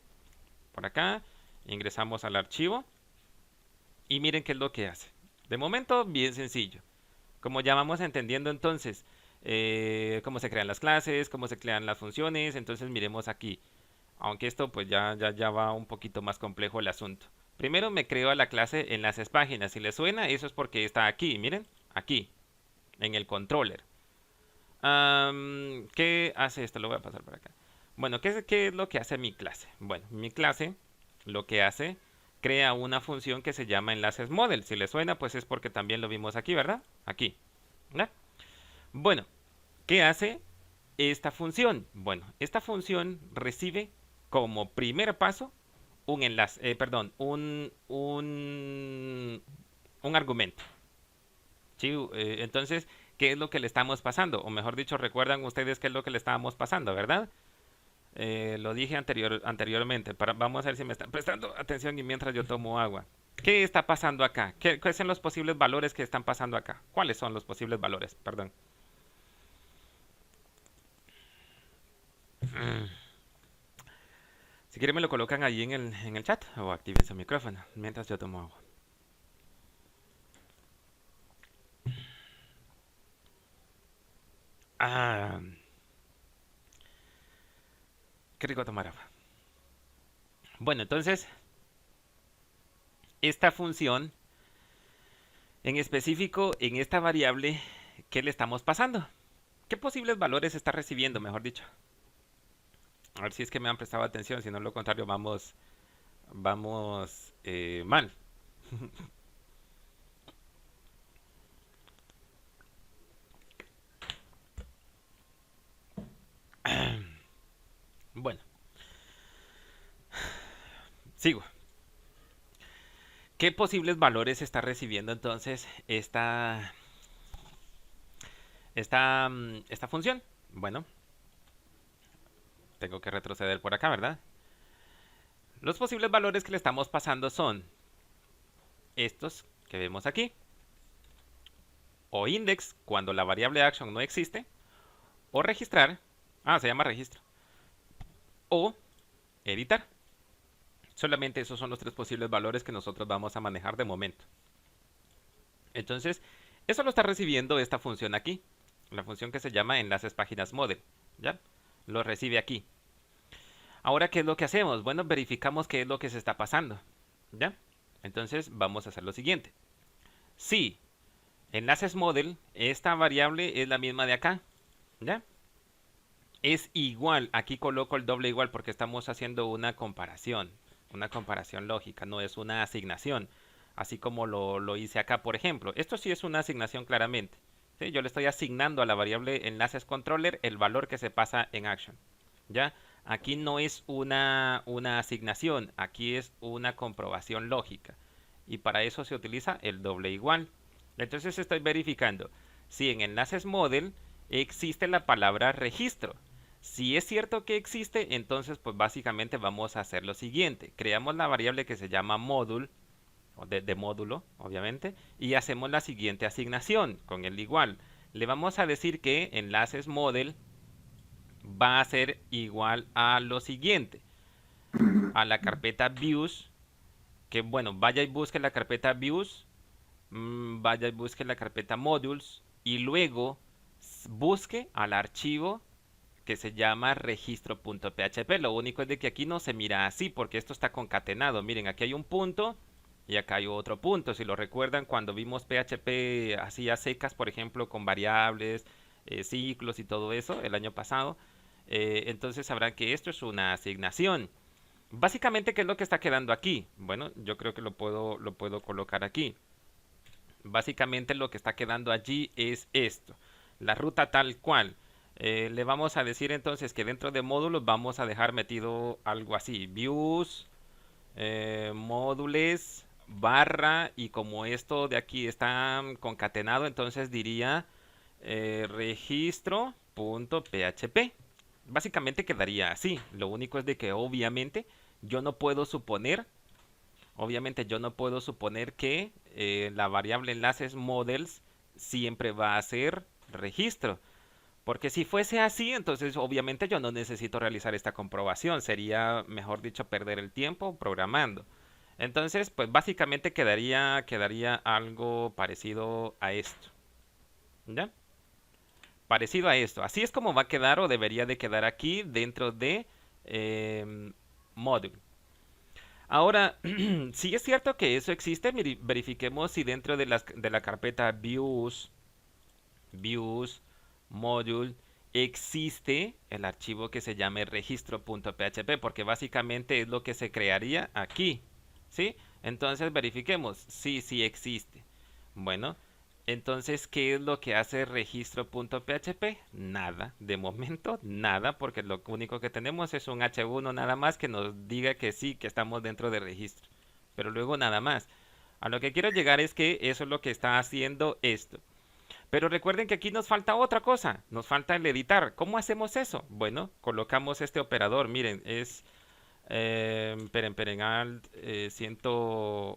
por acá, ingresamos al archivo y miren qué es lo que hace. De momento, bien sencillo. Como ya vamos entendiendo entonces cómo se crean las clases, cómo se crean las funciones, entonces miremos aquí. Aunque esto pues ya va un poquito más complejo el asunto. Primero me creo a la clase enlaces páginas. Si les suena, eso es porque está aquí, miren, aquí, en el controller. ¿Qué hace esto? Lo voy a pasar por acá. Bueno, ¿qué es lo que hace mi clase? Bueno, mi clase lo que hace crea una función que se llama enlaces model. Si le suena, pues es porque también lo vimos aquí, ¿verdad? Aquí. ¿Verdad? Bueno, ¿qué hace esta función? Bueno, esta función recibe como primer paso un enlace, perdón, un argumento. ¿Sí? Entonces, ¿qué es lo que le estamos pasando? O mejor dicho, recuerdan ustedes qué es lo que le estábamos pasando, ¿verdad? Lo dije anteriormente. Vamos a ver si me están prestando atención y mientras yo tomo agua. ¿Qué está pasando acá? ¿Cuáles son los posibles valores que están pasando acá? ¿Cuáles son los posibles valores? Perdón. Si quieren me lo colocan ahí en el chat o activen su micrófono mientras yo tomo agua. Ah, qué rico tomar agua. Bueno, entonces, esta función, en específico, en esta variable, ¿qué le estamos pasando? ¿Qué posibles valores está recibiendo, mejor dicho? A ver si es que me han prestado atención, si no lo contrario vamos mal. Bueno, sigo. ¿Qué posibles valores está recibiendo entonces esta función? Bueno, tengo que retroceder por acá, ¿verdad? Los posibles valores que le estamos pasando son estos que vemos aquí, o index cuando la variable action no existe, o registrar, se llama registro, o editar. Solamente esos son los tres posibles valores que nosotros vamos a manejar de momento. Entonces, eso lo está recibiendo esta función aquí, la función que se llama enlaces páginas model, ¿ya? Lo recibe aquí. Ahora, ¿qué es lo que hacemos? Bueno, verificamos qué es lo que se está pasando, ¿ya? Entonces, vamos a hacer lo siguiente. Si enlaces model, esta variable es la misma de acá, ¿ya? Es igual, aquí coloco el doble igual porque estamos haciendo una comparación lógica, no es una asignación, así como lo hice acá, por ejemplo. Esto sí es una asignación claramente, ¿sí? Yo le estoy asignando a la variable enlaces controller el valor que se pasa en action, ¿ya? Aquí no es una asignación, aquí es una comprobación lógica, y para eso se utiliza el doble igual. Entonces estoy verificando si en enlaces model existe la palabra registro. Si es cierto que existe, entonces pues básicamente vamos a hacer lo siguiente. Creamos la variable que se llama módulo, de módulo, obviamente, y hacemos la siguiente asignación con el igual. Le vamos a decir que enlaces model va a ser igual a lo siguiente. A la carpeta views, que bueno, vaya y busque la carpeta views, vaya y busque la carpeta modules, y luego busque al archivo que se llama registro.php. Lo único es de que aquí no se mira así porque esto está concatenado. Miren, aquí hay un punto y acá hay otro punto. Si lo recuerdan, cuando vimos PHP así a secas, por ejemplo, con variables, ciclos y todo eso el año pasado, entonces sabrán que esto es una asignación. Básicamente, ¿qué es lo que está quedando aquí? Bueno, yo creo que lo puedo colocar aquí. Básicamente lo que está quedando allí es esto, la ruta tal cual. Le vamos a decir entonces que dentro de módulos vamos a dejar metido algo así, views, módulos, barra, y como esto de aquí está concatenado, entonces diría registro.php. Básicamente quedaría así. Lo único es de que obviamente yo no puedo suponer que la variable enlaces models siempre va a ser registro. Porque si fuese así, entonces obviamente yo no necesito realizar esta comprobación. Sería, mejor dicho, perder el tiempo programando. Entonces, pues básicamente quedaría algo parecido a esto. ¿Ya? Parecido a esto. Así es como va a quedar o debería de quedar aquí dentro de module. Ahora, si es cierto que eso existe, verifiquemos si dentro de la carpeta views, module, existe el archivo que se llame registro.php, porque básicamente es lo que se crearía aquí, ¿sí? Entonces verifiquemos. Sí, sí existe. Bueno, entonces, ¿qué es lo que hace registro.php? Nada, de momento nada, porque lo único que tenemos es un H1 nada más que nos diga que sí, que estamos dentro de registro. Pero luego nada más. A lo que quiero llegar es que eso es lo que está haciendo esto. Pero recuerden que aquí nos falta otra cosa, nos falta el editar. ¿Cómo hacemos eso? Bueno, colocamos este operador, miren, es, esperen, al 100 o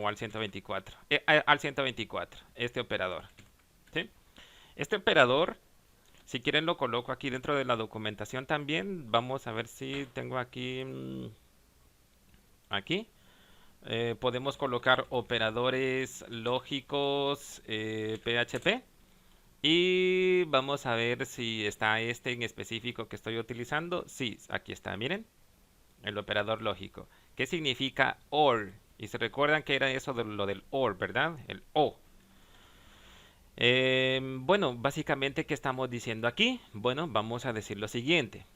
al 124, al 124, este operador, ¿sí? Este operador, si quieren lo coloco aquí dentro de la documentación también. Vamos a ver si tengo aquí, aquí. Podemos colocar operadores lógicos PHP. Y vamos a ver si está este en específico que estoy utilizando. Sí, aquí está, miren, el operador lógico. ¿Qué significa OR? Y se recuerdan que era eso de lo del OR, ¿verdad? El O. Bueno, básicamente, ¿qué estamos diciendo aquí? Bueno, vamos a decir lo siguiente.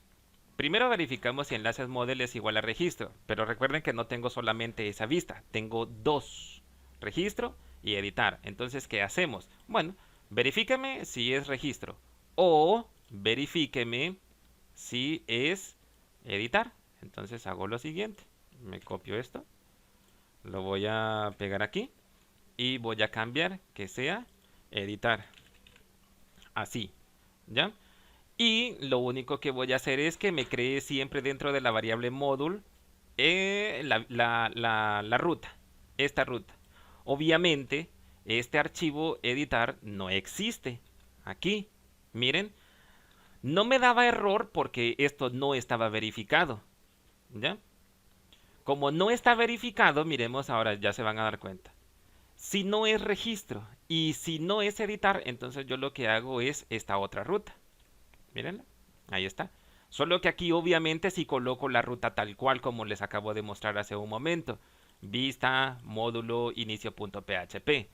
Primero verificamos si enlaces model es igual a registro, pero recuerden que no tengo solamente esa vista, tengo dos, registro y editar. Entonces, ¿qué hacemos? Bueno, verifíqueme si es registro o verifíqueme si es editar. Entonces hago lo siguiente, me copio esto, lo voy a pegar aquí y voy a cambiar que sea editar. Así, ¿ya? Y lo único que voy a hacer es que me cree siempre dentro de la variable module la ruta, esta ruta. Obviamente, este archivo editar no existe. Aquí, miren, no me daba error porque esto no estaba verificado. ¿Ya? Como no está verificado, miremos ahora, ya se van a dar cuenta. Si no es registro y si no es editar, entonces yo lo que hago es esta otra ruta. Mírenla, ahí está. Solo que aquí obviamente si coloco la ruta tal cual como les acabo de mostrar hace un momento. Vista, módulo, inicio.php.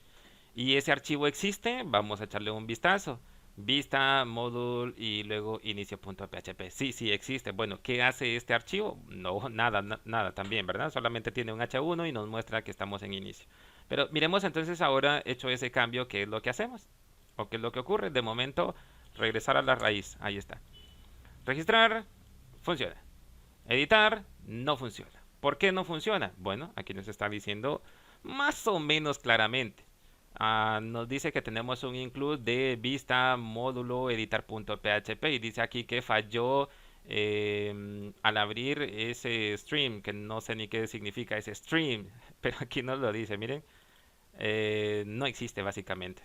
Y ese archivo existe, vamos a echarle un vistazo. Vista, módulo y luego inicio.php. Sí, sí existe. Bueno, ¿qué hace este archivo? No, nada, nada también, ¿verdad? Solamente tiene un H1 y nos muestra que estamos en inicio. Pero miremos entonces ahora, hecho ese cambio, ¿qué es lo que hacemos? ¿O qué es lo que ocurre? De momento, regresar a la raíz. Ahí está. Registrar, funciona. Editar, no funciona. ¿Por qué no funciona? Bueno, aquí nos está diciendo más o menos claramente. Nos dice que tenemos un include de vista módulo editar.php y dice aquí que falló al abrir ese stream, que no sé ni qué significa ese stream, pero aquí nos lo dice, miren, no existe básicamente,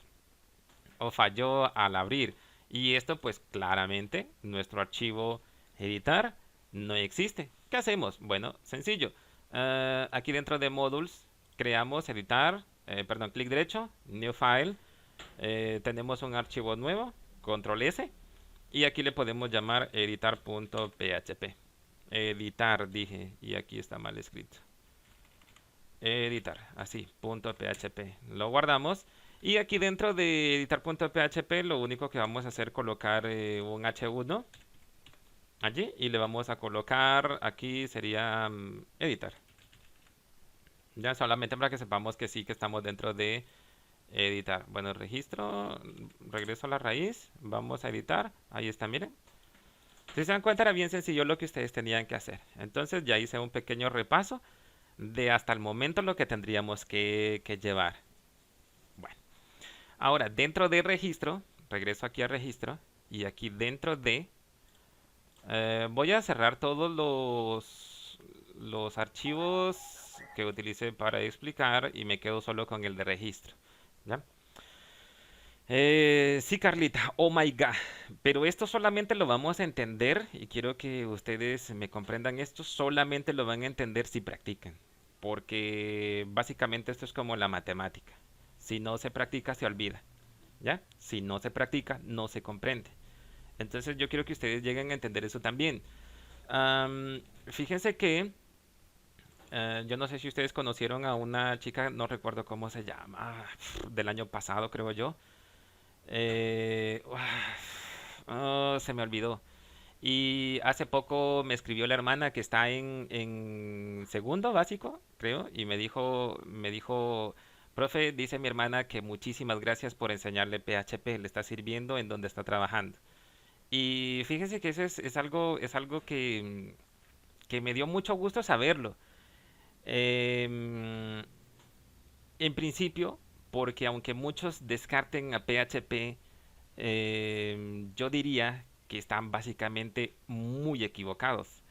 o falló al abrir. Y esto pues claramente nuestro archivo editar no existe. ¿Qué hacemos? Bueno, sencillo. Aquí dentro de modules creamos editar, perdón, clic derecho, new file. Tenemos un archivo nuevo, control S. Y aquí le podemos llamar editar.php. Editar, dije, y aquí está mal escrito. Editar, así, .php. Lo guardamos. Y aquí dentro de editar.php lo único que vamos a hacer es colocar un H1 allí y le vamos a colocar aquí sería editar. Ya solamente para que sepamos que sí que estamos dentro de editar. Bueno, registro, regreso a la raíz, vamos a editar, ahí está, miren. Si se dan cuenta era bien sencillo lo que ustedes tenían que hacer. Entonces ya hice un pequeño repaso de hasta el momento lo que tendríamos que llevar. Bueno, ahora dentro de registro, regreso aquí a registro y aquí dentro de voy a cerrar todos los archivos que utilicé para explicar y me quedo solo con el de registro. ¿Ya? Sí, Carlita, oh my God. Pero esto solamente lo vamos a entender y quiero que ustedes me comprendan esto, solamente lo van a entender si practican. Porque básicamente esto es como la matemática. Si no se practica, se olvida. ¿Ya? Si no se practica, no se comprende. Entonces yo quiero que ustedes lleguen a entender eso también. Fíjense que yo no sé si ustedes conocieron a una chica, no recuerdo cómo se llama, del año pasado creo yo. Se me olvidó. Y hace poco me escribió la hermana que está en segundo básico, creo, y me dijo, profe, dice mi hermana que muchísimas gracias por enseñarle PHP, le está sirviendo en donde está trabajando. Y fíjese que eso es algo que me dio mucho gusto saberlo. Em, en principio, porque aunque muchos descarten a PHP, yo diría que están básicamente muy equivocados.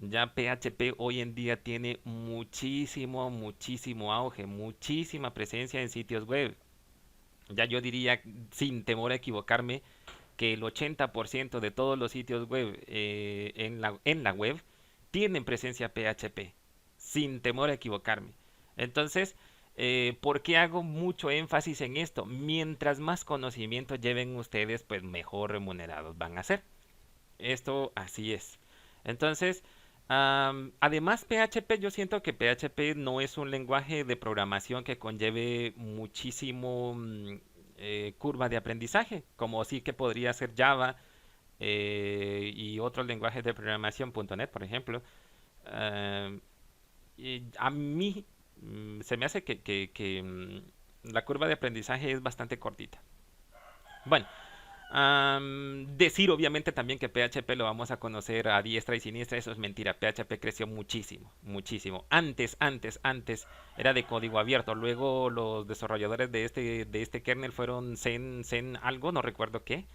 Ya PHP hoy en día tiene muchísimo, muchísimo auge, muchísima presencia en sitios web. Ya yo diría, sin temor a equivocarme, que el 80% de todos los sitios web en la web tienen presencia PHP, sin temor a equivocarme. Entonces, ¿por qué hago mucho énfasis en esto? Mientras más conocimiento lleven ustedes, pues mejor remunerados van a ser. Esto así es. Entonces, además PHP, yo siento que PHP no es un lenguaje de programación que conlleve muchísimo curva de aprendizaje, como sí que podría ser Java y otros lenguajes de programación, .NET, por ejemplo. Am, y a mí se me hace que la curva de aprendizaje es bastante cortita. Bueno, decir obviamente también que PHP lo vamos a conocer a diestra y siniestra, eso es mentira. PHP creció muchísimo, muchísimo. Antes era de código abierto. Luego los desarrolladores de este kernel fueron Zen algo, no recuerdo qué.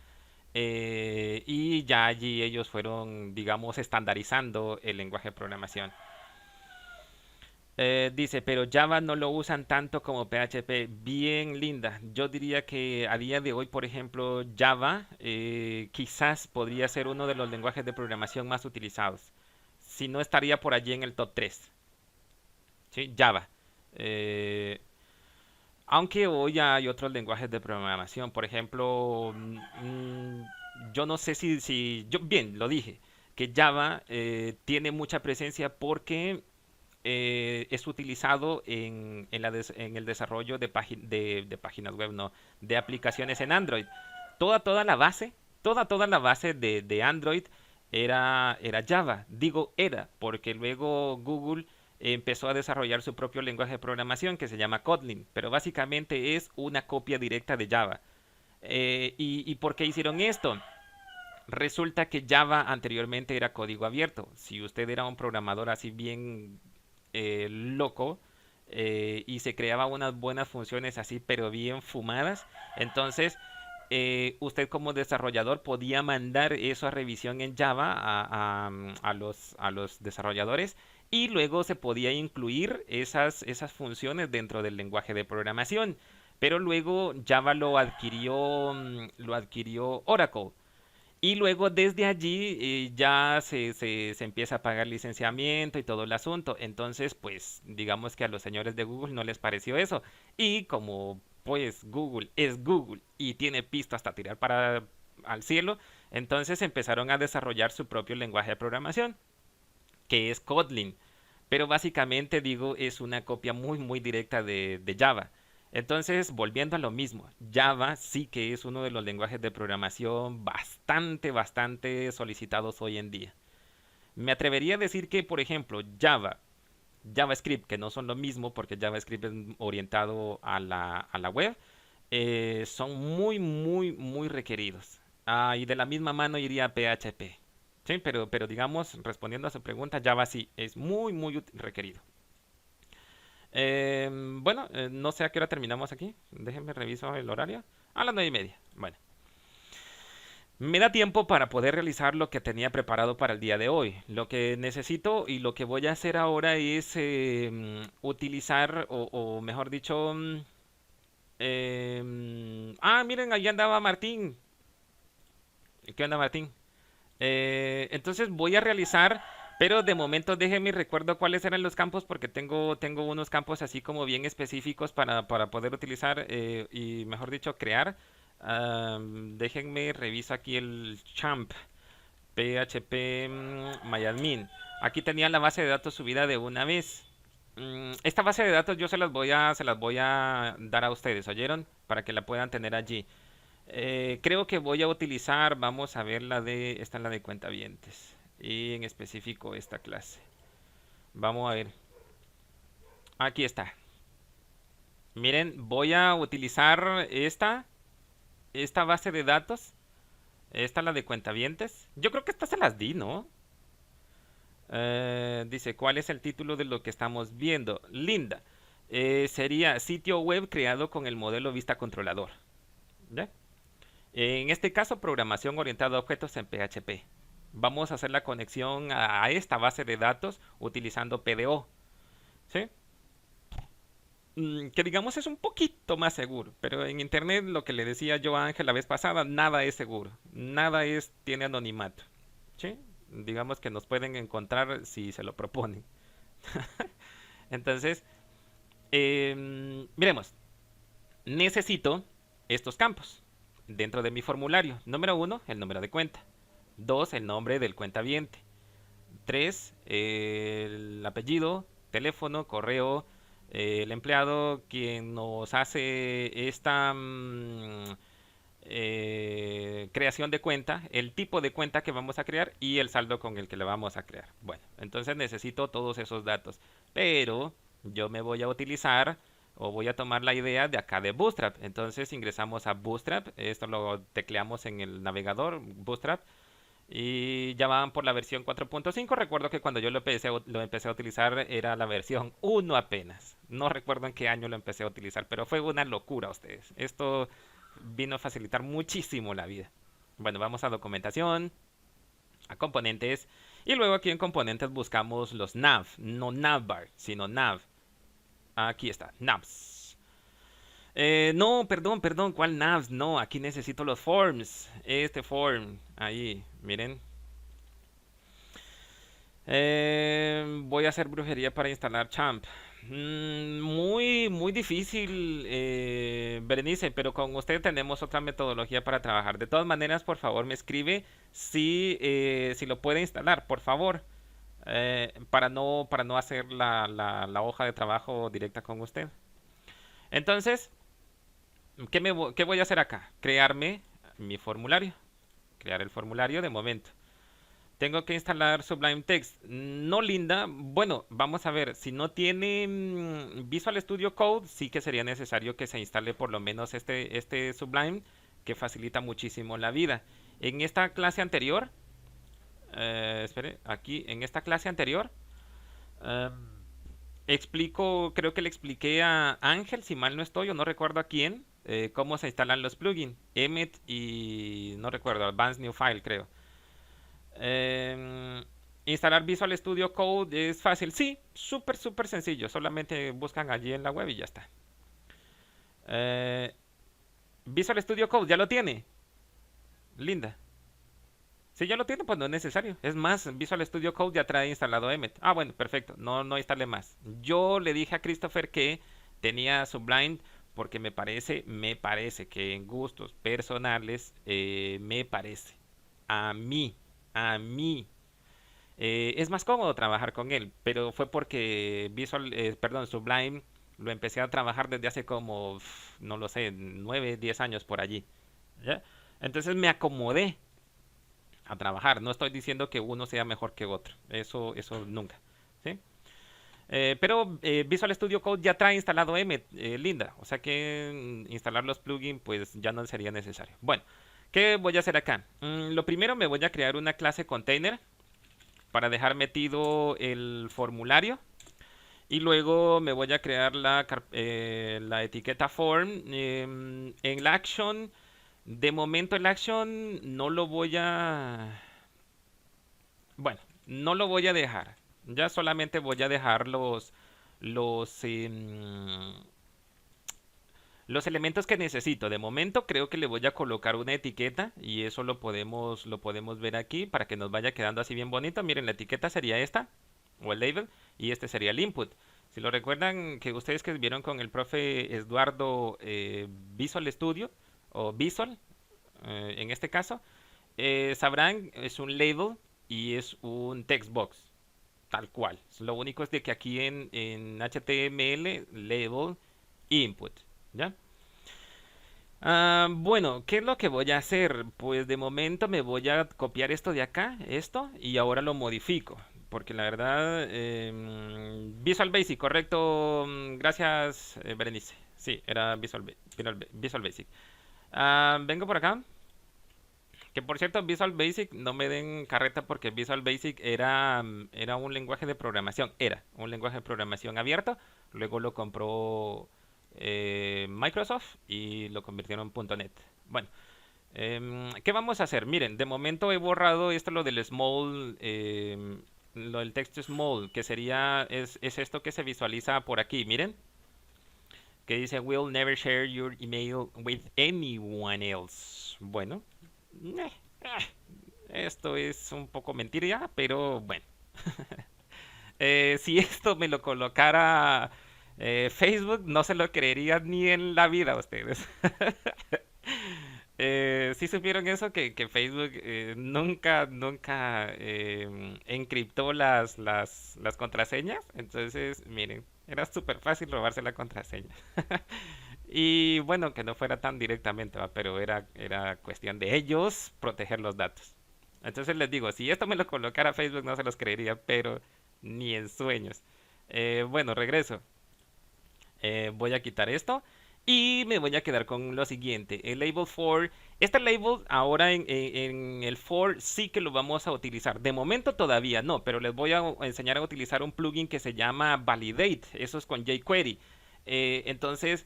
Y ya allí ellos fueron, digamos, estandarizando el lenguaje de programación. Dice, pero Java no lo usan tanto como PHP. Bien, Linda. Yo diría que a día de hoy, por ejemplo, Java quizás podría ser uno de los lenguajes de programación más utilizados. Si no, estaría por allí en el top 3. ¿Sí? Java. Eh, Aunque hoy hay otros lenguajes de programación. Por ejemplo, yo no sé si yo, bien, lo dije, que Java tiene mucha presencia porque es utilizado en el desarrollo de páginas web, no, de aplicaciones en Android. Toda la base, toda la base de Android era Java. Digo era, porque luego Google empezó a desarrollar su propio lenguaje de programación que se llama Kotlin, pero básicamente es una copia directa de Java. ¿Y por qué hicieron esto? Resulta que Java anteriormente era código abierto. Si usted era un programador así bien loco y se creaba unas buenas funciones así, pero bien fumadas, entonces usted como desarrollador podía mandar eso a revisión en Java a los desarrolladores y luego se podía incluir esas funciones dentro del lenguaje de programación. Pero luego Java lo adquirió Oracle. Y luego desde allí ya se empieza a pagar licenciamiento y todo el asunto. Entonces, pues digamos que a los señores de Google no les pareció eso. Y como pues Google es Google y tiene pisto hasta tirar para al cielo, entonces empezaron a desarrollar su propio lenguaje de programación, que es Kotlin. Pero básicamente digo, es una copia muy muy directa de Java. Entonces, volviendo a lo mismo, Java sí que es uno de los lenguajes de programación bastante solicitados hoy en día. Me atrevería a decir que, por ejemplo, JavaScript, que no son lo mismo porque JavaScript es orientado a la web, son muy requeridos. Y de la misma mano iría PHP. Sí, pero digamos, respondiendo a su pregunta, Java sí es muy requerido. Bueno, no sé a qué hora terminamos aquí. Déjenme reviso el horario. A las 9:30. Bueno, me da tiempo para poder realizar lo que tenía preparado para el día de hoy. Lo que necesito y lo que voy a hacer ahora es utilizar, o mejor dicho, miren, ahí andaba Martín. ¿Qué onda, Martín? Entonces voy a realizar, pero de momento déjenme recuerdo cuáles eran los campos porque tengo unos campos así como bien específicos para poder utilizar y mejor dicho crear. Déjenme reviso aquí el champ PHP MyAdmin. Aquí tenía la base de datos subida de una vez. Esta base de datos yo se las voy a dar a ustedes, ¿oyeron? Para que la puedan tener allí. Creo que voy a utilizar, vamos a ver esta es la de cuentavientes. Y en específico esta clase. Vamos a ver. Aquí está. Miren, voy a utilizar esta base de datos. Esta es la de cuentavientes. Yo creo que esta se las di, ¿no? Dice, ¿cuál es el título de lo que estamos viendo? Linda. Sería sitio web creado con el modelo vista controlador. ¿Ya? En este caso, programación orientada a objetos en PHP. Vamos a hacer la conexión a esta base de datos utilizando PDO. ¿Sí? Que digamos es un poquito más seguro, pero en internet lo que le decía yo a Ángel la vez pasada, nada es seguro, tiene anonimato, ¿sí? Digamos que nos pueden encontrar si se lo proponen. Entonces, miremos, necesito estos campos dentro de mi formulario. Número uno, el número de cuenta. Dos, el nombre del cuentaviente. Tres, el apellido, teléfono, correo, el empleado quien nos hace esta creación de cuenta, el tipo de cuenta que vamos a crear y el saldo con el que le vamos a crear. Bueno, entonces necesito todos esos datos, pero yo me voy a utilizar o voy a tomar la idea de acá de Bootstrap. Entonces ingresamos a Bootstrap, esto lo tecleamos en el navegador, Bootstrap, y ya van por la versión 4.5. Recuerdo que cuando yo lo empecé a utilizar era la versión 1 apenas. No recuerdo en qué año lo empecé a utilizar, pero fue una locura ustedes. Esto vino a facilitar muchísimo la vida. Bueno, vamos a documentación, a componentes, y luego aquí en componentes buscamos los nav, no navbar, sino nav. Aquí está, navs. No, perdón, ¿cuál navs? No, aquí necesito los forms. Este form, ahí, miren. Voy a hacer brujería para instalar Champ. Muy difícil, Berenice, pero con usted tenemos otra metodología para trabajar. De todas maneras, por favor, me escribe si lo puede instalar, por favor, para no hacer la hoja de trabajo directa con usted. Entonces, ¿qué voy a hacer acá? Crearme mi formulario. Crear el formulario de momento. Tengo que instalar Sublime Text. No, Linda. Bueno, vamos a ver. Si no tiene Visual Studio Code, sí que sería necesario que se instale por lo menos este Sublime, que facilita muchísimo la vida. En esta clase anterior, espere, aquí, en esta clase anterior, eh, creo que le expliqué a Ángel, si mal no estoy, o no recuerdo a quién, cómo se instalan los plugins. Emmet y no recuerdo, Advanced New File, creo. Eh, Instalar Visual Studio Code es fácil. Sí, súper sencillo. Solamente buscan allí en la web y ya está. Visual Studio Code, ¿ya lo tiene? Linda. Si ya lo tiene, pues no es necesario. Es más, Visual Studio Code ya trae instalado Emmet. Ah, bueno, perfecto. No instale más. Yo le dije a Christopher que tenía Sublime porque me parece que en gustos personales, a mí, a mí es más cómodo trabajar con él, pero fue porque Sublime lo empecé a trabajar desde hace como, no lo sé, 9, 10 años por allí. ¿Ya? Entonces me acomodé a trabajar. No estoy diciendo que uno sea mejor que otro. Eso nunca. ¿Sí? Pero Visual Studio Code ya trae instalado Emmet, Linda. O sea que instalar los plugins pues ya no sería necesario. Bueno, ¿qué voy a hacer acá? Lo primero me voy a crear una clase container para dejar metido el formulario. Y luego me voy a crear la etiqueta form. En la action, de momento el action no lo voy a... Bueno, no lo voy a dejar. Ya solamente voy a dejar los, em, los elementos que necesito. De momento creo que le voy a colocar una etiqueta y eso lo podemos ver aquí para que nos vaya quedando así bien bonito. Miren, la etiqueta sería esta, o el label, y este sería el input. Si lo recuerdan, que ustedes que vieron con el profe Eduardo Visual Studio, o Visual, en este caso, sabrán, es un label y es un text box, tal cual. Lo único es de que aquí en HTML, label, input, ¿ya? Bueno, ¿qué es lo que voy a hacer? Pues de momento me voy a copiar esto de acá, esto, y ahora lo modifico. Porque la verdad, Visual Basic, correcto. Gracias, Berenice. Sí, era Visual Basic. Vengo por acá. Que por cierto, Visual Basic, no me den carreta porque Visual Basic era un lenguaje de programación. Era un lenguaje de programación abierto. Luego lo compró Microsoft y lo convirtieron en .NET. Bueno, ¿qué vamos a hacer? Miren, de momento he borrado esto, lo del small, lo del texto small, que sería, es esto que se visualiza por aquí. Miren, que dice, "We'll never share your email with anyone else". Bueno, eh, esto es un poco mentira, pero bueno. Si esto me lo colocara Facebook, no se lo creerían ni en la vida ustedes. ¿Sí supieron eso? Que Facebook nunca encriptó las contraseñas. Entonces, miren, era súper fácil robarse la contraseña. Y bueno, que no fuera tan directamente, ¿va? Pero era cuestión de ellos proteger los datos. Entonces les digo, si esto me lo colocara Facebook no se los creería, pero ni en sueños. Bueno, regreso. Voy a quitar esto y me voy a quedar con lo siguiente. El label for, este label ahora en el for sí que lo vamos a utilizar. De momento todavía no, pero les voy a enseñar a utilizar un plugin que se llama Validate. Eso es con jQuery. Entonces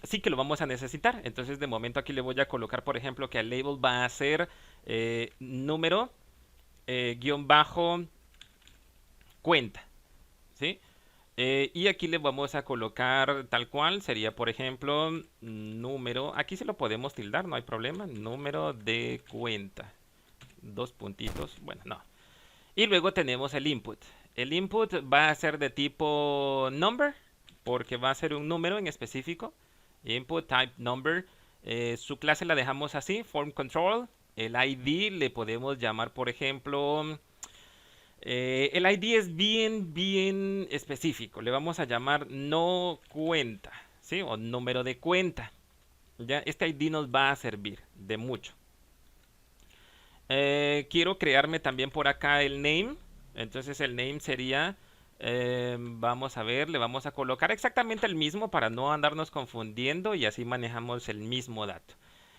sí que lo vamos a necesitar. Entonces de momento aquí le voy a colocar, por ejemplo, que el label va a ser número guión bajo cuenta. ¿Sí? Y aquí le vamos a colocar tal cual, sería por ejemplo número, aquí se lo podemos tildar, no hay problema, número de cuenta, dos puntitos, bueno, no. Y luego tenemos el input. El input va a ser de tipo number, porque va a ser un número en específico. Input type number. Su clase la dejamos así, form control. El ID le podemos llamar, por ejemplo, el ID es bien específico. Le vamos a llamar no cuenta, ¿sí? O número de cuenta. Ya, este ID nos va a servir de mucho. Quiero crearme también por acá el name. Entonces el name sería, vamos a ver, le vamos a colocar exactamente el mismo para no andarnos confundiendo y así manejamos el mismo dato.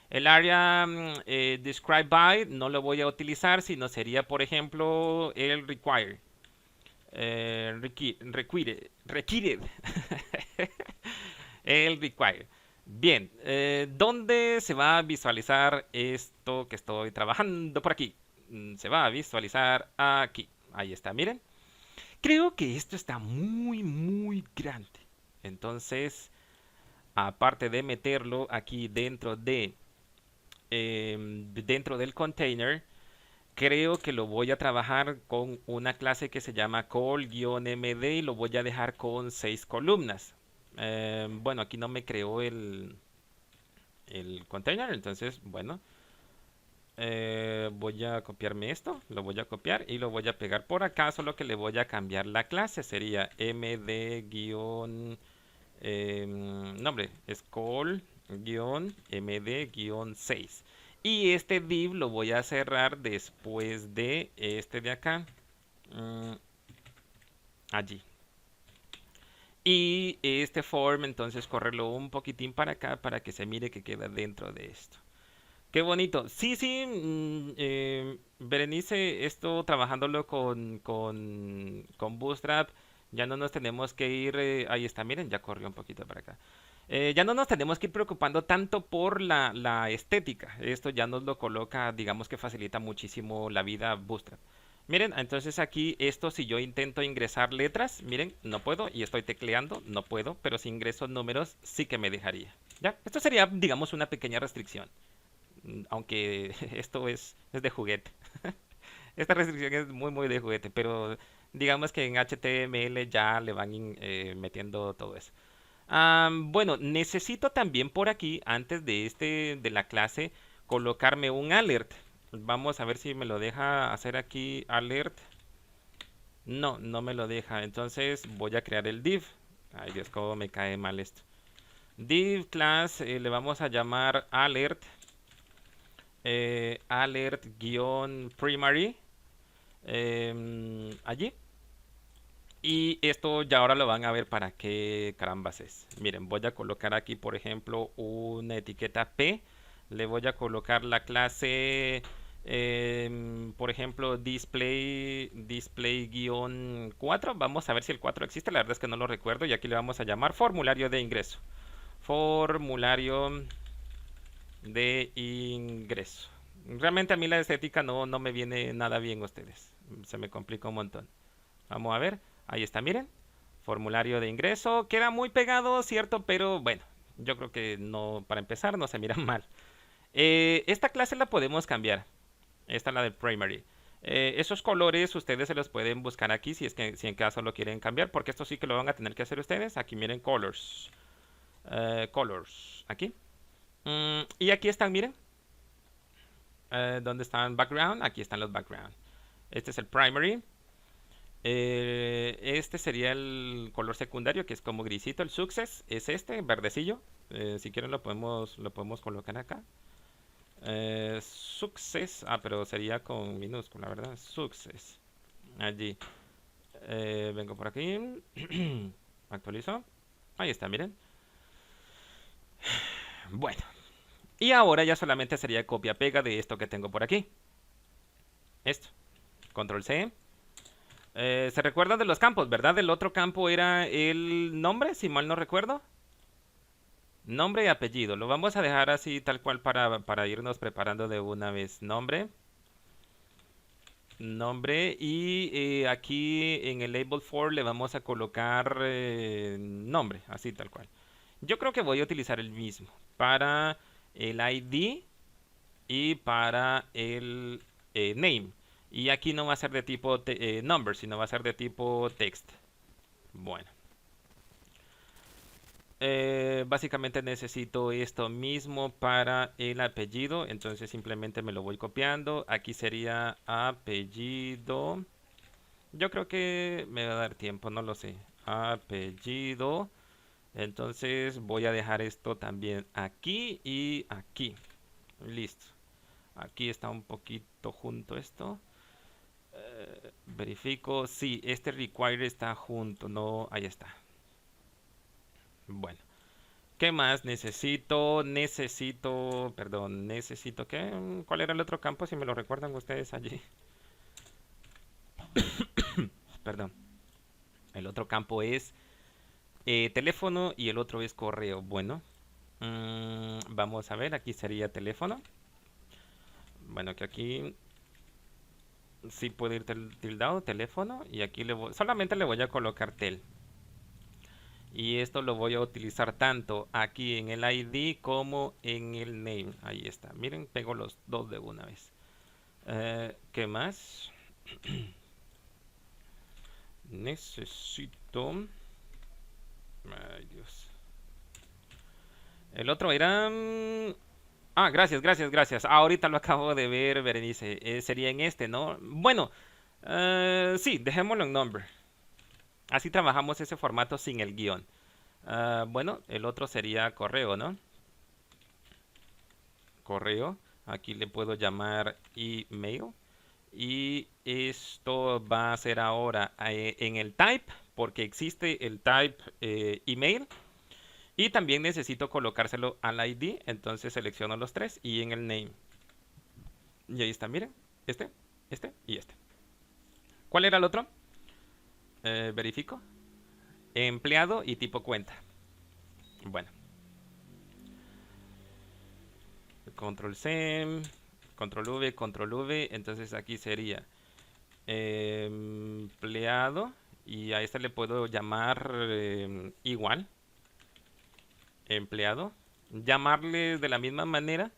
El área describe by no lo voy a utilizar, sino sería, por ejemplo, el require. Required. El require. Bien, ¿dónde se va a visualizar esto que estoy trabajando por aquí? Se va a visualizar aquí. Ahí está, miren. Creo que esto está muy grande. Entonces, aparte de meterlo aquí dentro del container, creo que lo voy a trabajar con una clase que se llama call-md y lo voy a dejar con 6 columnas. Bueno, aquí no me creó el container, entonces, bueno, voy a copiarme esto, lo voy a copiar y lo voy a pegar por acá, solo que le voy a cambiar la clase, sería md- nombre, es call-md-6. Y este div lo voy a cerrar después de este de acá. Allí. Y este form, entonces correrlo un poquitín para acá para que se mire que queda dentro de esto. Qué bonito. Sí, Berenice, esto trabajándolo con Bootstrap, ya no nos tenemos que ir, ahí está, miren, ya corrió un poquito para acá. Ya no nos tenemos que ir preocupando tanto por la estética. Esto ya nos lo coloca, digamos que facilita muchísimo la vida Bootstrap. Miren, entonces aquí esto si yo intento ingresar letras, miren, no puedo y estoy tecleando, no puedo, pero si ingreso números sí que me dejaría. ¿Ya? Esto sería, digamos, una pequeña restricción. Aunque esto es de juguete. Esta restricción es muy de juguete, pero digamos que en HTML ya le van metiendo todo eso. Bueno, necesito también por aquí, antes de la clase, colocarme un alert. Vamos a ver si me lo deja hacer aquí alert. No me lo deja. Entonces voy a crear el div. Ay Dios, cómo me cae mal esto. Div class le vamos a llamar alert, alert-primary, allí. Y esto ya ahora lo van a ver para qué carambas es. Miren, voy a colocar aquí, por ejemplo, una etiqueta P. Le voy a colocar la clase, por ejemplo, display-4. Vamos a ver si el 4 existe. La verdad es que no lo recuerdo. Y aquí le vamos a llamar formulario de ingreso. Formulario de ingreso. Realmente a mí la estética no me viene nada bien, ustedes. Se me complica un montón. Vamos a ver. Ahí está, miren. Formulario de ingreso. Queda muy pegado, cierto, pero bueno, yo creo que no, para empezar, no se mira mal. Esta clase la podemos cambiar. Esta es la de primary. Esos colores ustedes se los pueden buscar aquí si es que si en caso lo quieren cambiar, porque esto sí que lo van a tener que hacer ustedes. Aquí miren colors. Colors. Aquí. Y aquí están, miren. ¿Dónde están background? Aquí están los background. Este es el primary. Este sería el color secundario, que es como grisito. El success es este, verdecillo. Si quieren lo podemos colocar acá. Success. Ah, pero sería con minúscula, ¿verdad? Success. Allí. Vengo por aquí. Actualizo. Ahí está, miren. Bueno. Y ahora ya solamente sería copia-pega de esto que tengo por aquí. Esto. Control C. ¿Se recuerdan de los campos, verdad? El otro campo era el nombre, si mal no recuerdo. Nombre y apellido. Lo vamos a dejar así tal cual para irnos preparando de una vez. Nombre. Nombre. Y aquí en el label for le vamos a colocar nombre, así tal cual. Yo creo que voy a utilizar el mismo para el ID y para el name. Y aquí no va a ser de tipo number, sino va a ser de tipo text. Bueno. Básicamente necesito esto mismo para el apellido. Entonces simplemente me lo voy copiando. Aquí sería apellido. Yo creo que me va a dar tiempo, no lo sé. Apellido. Entonces voy a dejar esto también aquí y aquí. Listo. Aquí está un poquito junto esto. Verifico. Sí, este require está junto. No, ahí está. Bueno. ¿Qué más necesito? Perdón, necesito ¿qué? ¿Cuál era el otro campo? Si me lo recuerdan ustedes allí. Perdón. El otro campo es teléfono y el otro es correo. Bueno, vamos a ver, aquí sería teléfono. Bueno, que aquí sí puede ir tildado, teléfono. Y aquí solamente le voy a colocar tel. Y esto lo voy a utilizar tanto aquí en el ID como en el name. Ahí está. Miren, pego los dos de una vez. ¿Qué más? Necesito... Ay, Dios. El otro era... Ah, gracias, gracias, gracias. Ahorita lo acabo de ver, Berenice. Sería en este, ¿no? Bueno, sí, dejémoslo en number. Así trabajamos ese formato sin el guión. Bueno, el otro sería correo, ¿no? Correo. Aquí le puedo llamar email. Y esto va a ser ahora en el type, porque existe el type email. Y también necesito colocárselo al ID. Entonces selecciono los tres y en el name. Y ahí está, miren. Este y este. ¿Cuál era el otro? Verifico. Empleado y tipo cuenta. Bueno. Control C. Control V, Control V. Entonces aquí sería empleado. Y a este le puedo llamar igual. Empleado. Llamarle de la misma manera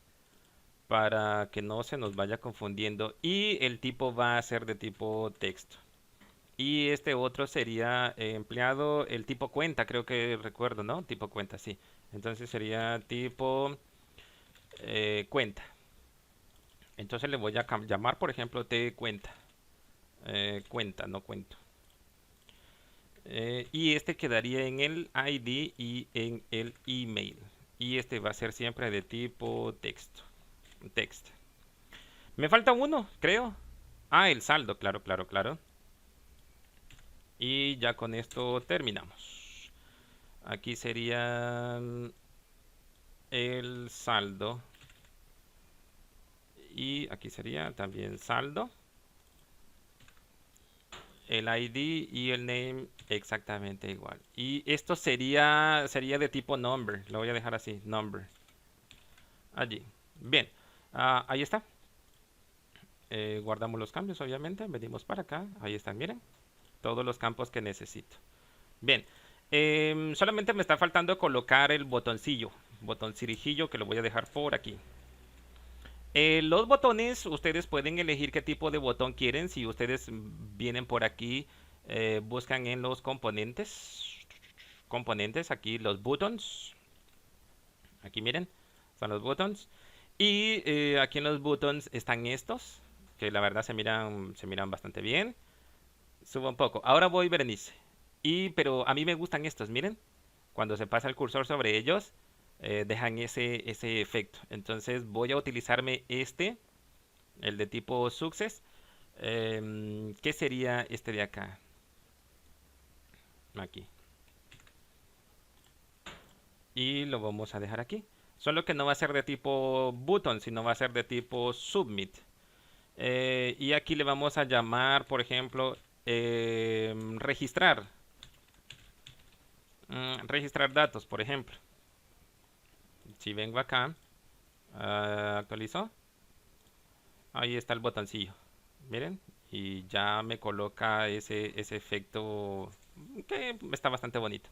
para que no se nos vaya confundiendo. Y el tipo va a ser de tipo texto. Y este otro sería empleado, el tipo cuenta, creo que recuerdo, ¿no? Tipo cuenta, sí. Entonces sería tipo cuenta. Entonces le voy a llamar, por ejemplo, T cuenta. Cuenta, no cuento. Y este quedaría en el ID y en el email. Y este va a ser siempre de tipo texto. Text. Me falta uno, creo. Ah, el saldo, claro, claro, claro. Y ya con esto terminamos. Aquí sería el saldo. Y aquí sería también saldo. El ID y el name exactamente igual. Y esto sería de tipo number. Lo voy a dejar así, number. Allí. Bien. Ahí está. Guardamos los cambios, obviamente. Venimos para acá. Ahí están, miren. Todos los campos que necesito. Bien. Solamente me está faltando colocar el botoncillo. Botoncirijillo que lo voy a dejar por aquí. Los botones, ustedes pueden elegir qué tipo de botón quieren. Si ustedes vienen por aquí, buscan en los componentes. Componentes, aquí los buttons. Aquí miren, son los buttons. Y aquí en los buttons están estos, que la verdad se miran bastante bien. Subo un poco. Ahora voy, Berenice. Pero a mí me gustan estos, miren. Cuando se pasa el cursor sobre ellos, dejan ese efecto. Entonces voy a utilizarme este, el de tipo success. ¿Qué sería este de acá? Aquí. Y lo vamos a dejar aquí. Solo que no va a ser de tipo button, sino va a ser de tipo submit. Y aquí le vamos a llamar, por ejemplo, registrar. Registrar datos, por ejemplo. Si vengo acá, actualizo. Ahí está el botoncillo. Miren. Y ya me coloca ese efecto que está bastante bonito.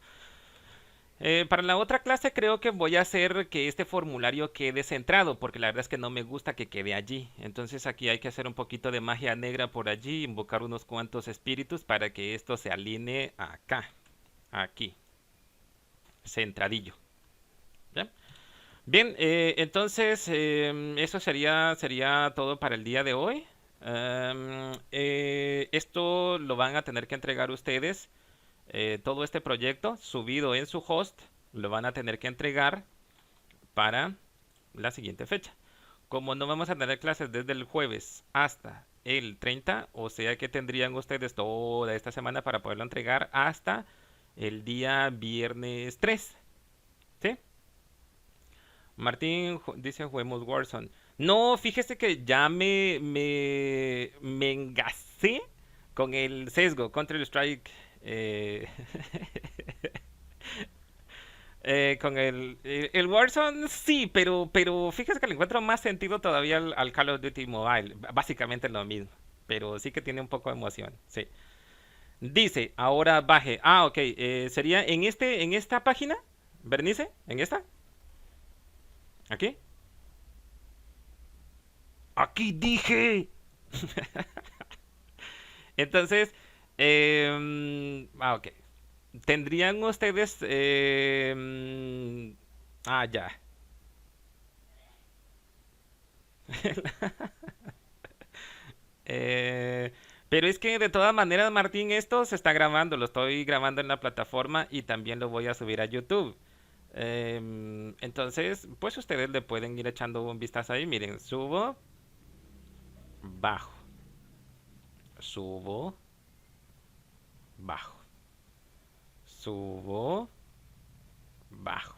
Para la otra clase creo que voy a hacer que este formulario quede centrado, porque la verdad es que no me gusta que quede allí. Entonces aquí hay que hacer un poquito de magia negra por allí, invocar unos cuantos espíritus para que esto se alinee acá, aquí, centradillo. ¿Ya? Bien, entonces eso sería todo para el día de hoy. Esto lo van a tener que entregar ustedes. Todo este proyecto subido en su host lo van a tener que entregar para la siguiente fecha. Como no vamos a tener clases desde el jueves hasta el 30, o sea que tendrían ustedes toda esta semana para poderlo entregar hasta el día viernes 3. ¿Sí? Martín dice juguemos Warzone. No, fíjese que ya me engasé con el sesgo Counter Strike. Con el Warzone sí, pero fíjese que le encuentro más sentido todavía al Call of Duty Mobile. Básicamente lo mismo, pero sí que tiene un poco de emoción, sí. Dice, ahora baje. Ah, ok. Sería en esta página, Bernice, en esta, aquí. Aquí dije. Entonces, ok. Tendrían ustedes, ya. Eh, pero es que de todas maneras, Martín, esto se está grabando, lo estoy grabando en la plataforma y también lo voy a subir a YouTube. Entonces, pues ustedes le pueden ir echando un vistazo ahí. Miren, subo, bajo, subo, bajo, subo, bajo.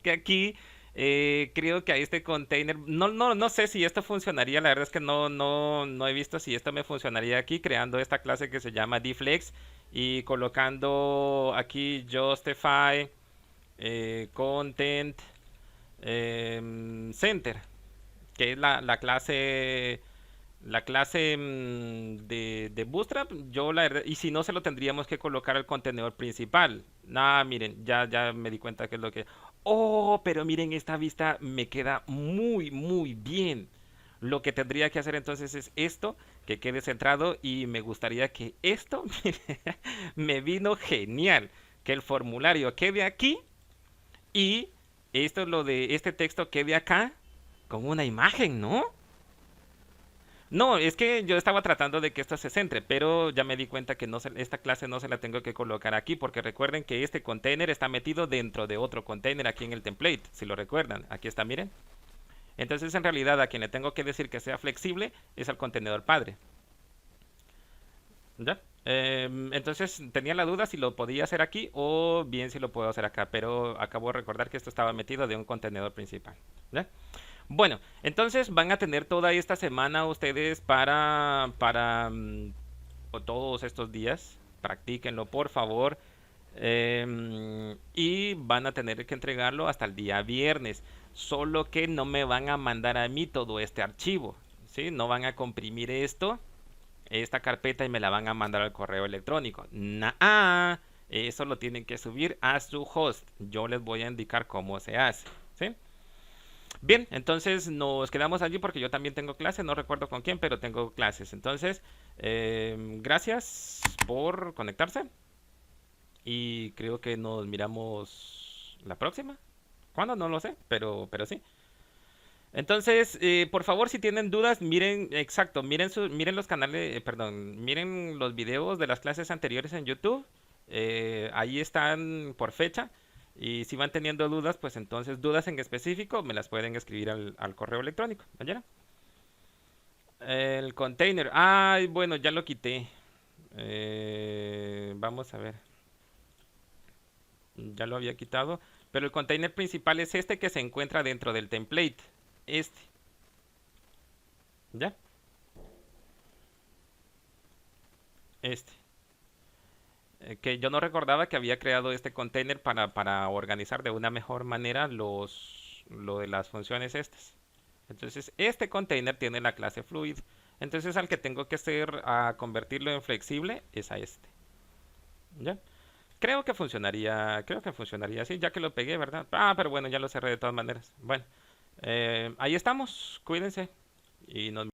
Que aquí creo que hay este container. No sé si esto funcionaría. La verdad es que no he visto si esto me funcionaría aquí. Creando esta clase que se llama dflex. Y colocando aquí justify content center. Que es la clase de Bootstrap. Y si no, se lo tendríamos que colocar al contenedor principal. Miren, ya me di cuenta que es lo que... Oh, pero miren, esta vista me queda muy, muy bien. Lo que tendría que hacer entonces es esto, que quede centrado, y me gustaría que esto me vino genial. Que el formulario quede aquí y esto, lo de este texto quede acá con una imagen, ¿no? No, es que yo estaba tratando de que esto se centre, pero ya me di cuenta que esta clase no se la tengo que colocar aquí, porque recuerden que este container está metido dentro de otro container aquí en el template, si lo recuerdan. Aquí está, miren. Entonces, en realidad, a quien le tengo que decir que sea flexible es al contenedor padre. ¿Ya? Entonces, tenía la duda si lo podía hacer aquí o bien si lo puedo hacer acá, pero acabo de recordar que esto estaba metido de un contenedor principal. ¿Ya? Bueno, entonces van a tener toda esta semana ustedes o todos estos días. Practíquenlo, por favor. Y van a tener que entregarlo hasta el día viernes. Solo que no me van a mandar a mí todo este archivo. ¿Sí? No van a comprimir esta carpeta y me la van a mandar al correo electrónico. Nah, eso lo tienen que subir a su host. Yo les voy a indicar cómo se hace. ¿Sí? Bien, entonces nos quedamos allí porque yo también tengo clases, no recuerdo con quién, pero tengo clases. Entonces, gracias por conectarse y creo que nos miramos la próxima. ¿Cuándo? No lo sé, pero sí. Entonces, por favor, si tienen dudas, miren, exacto, miren los canales, perdón, miren los videos de las clases anteriores en YouTube. Ahí están por fecha. Y si van teniendo dudas, pues entonces dudas en específico me las pueden escribir al correo electrónico. ¿Oyeron? El container. Ay, bueno, ya lo quité. Vamos a ver. Ya lo había quitado. Pero el container principal es este que se encuentra dentro del template. Este. ¿Ya? Este. Que yo no recordaba que había creado este container para organizar de una mejor manera lo de las funciones estas. Entonces, este container tiene la clase fluid. Entonces, al que tengo que hacer a convertirlo en flexible es a este. ¿Ya? Creo que funcionaría así, ya que lo pegué, ¿verdad? Ah, pero bueno, ya lo cerré de todas maneras. Bueno, ahí estamos. Cuídense y nos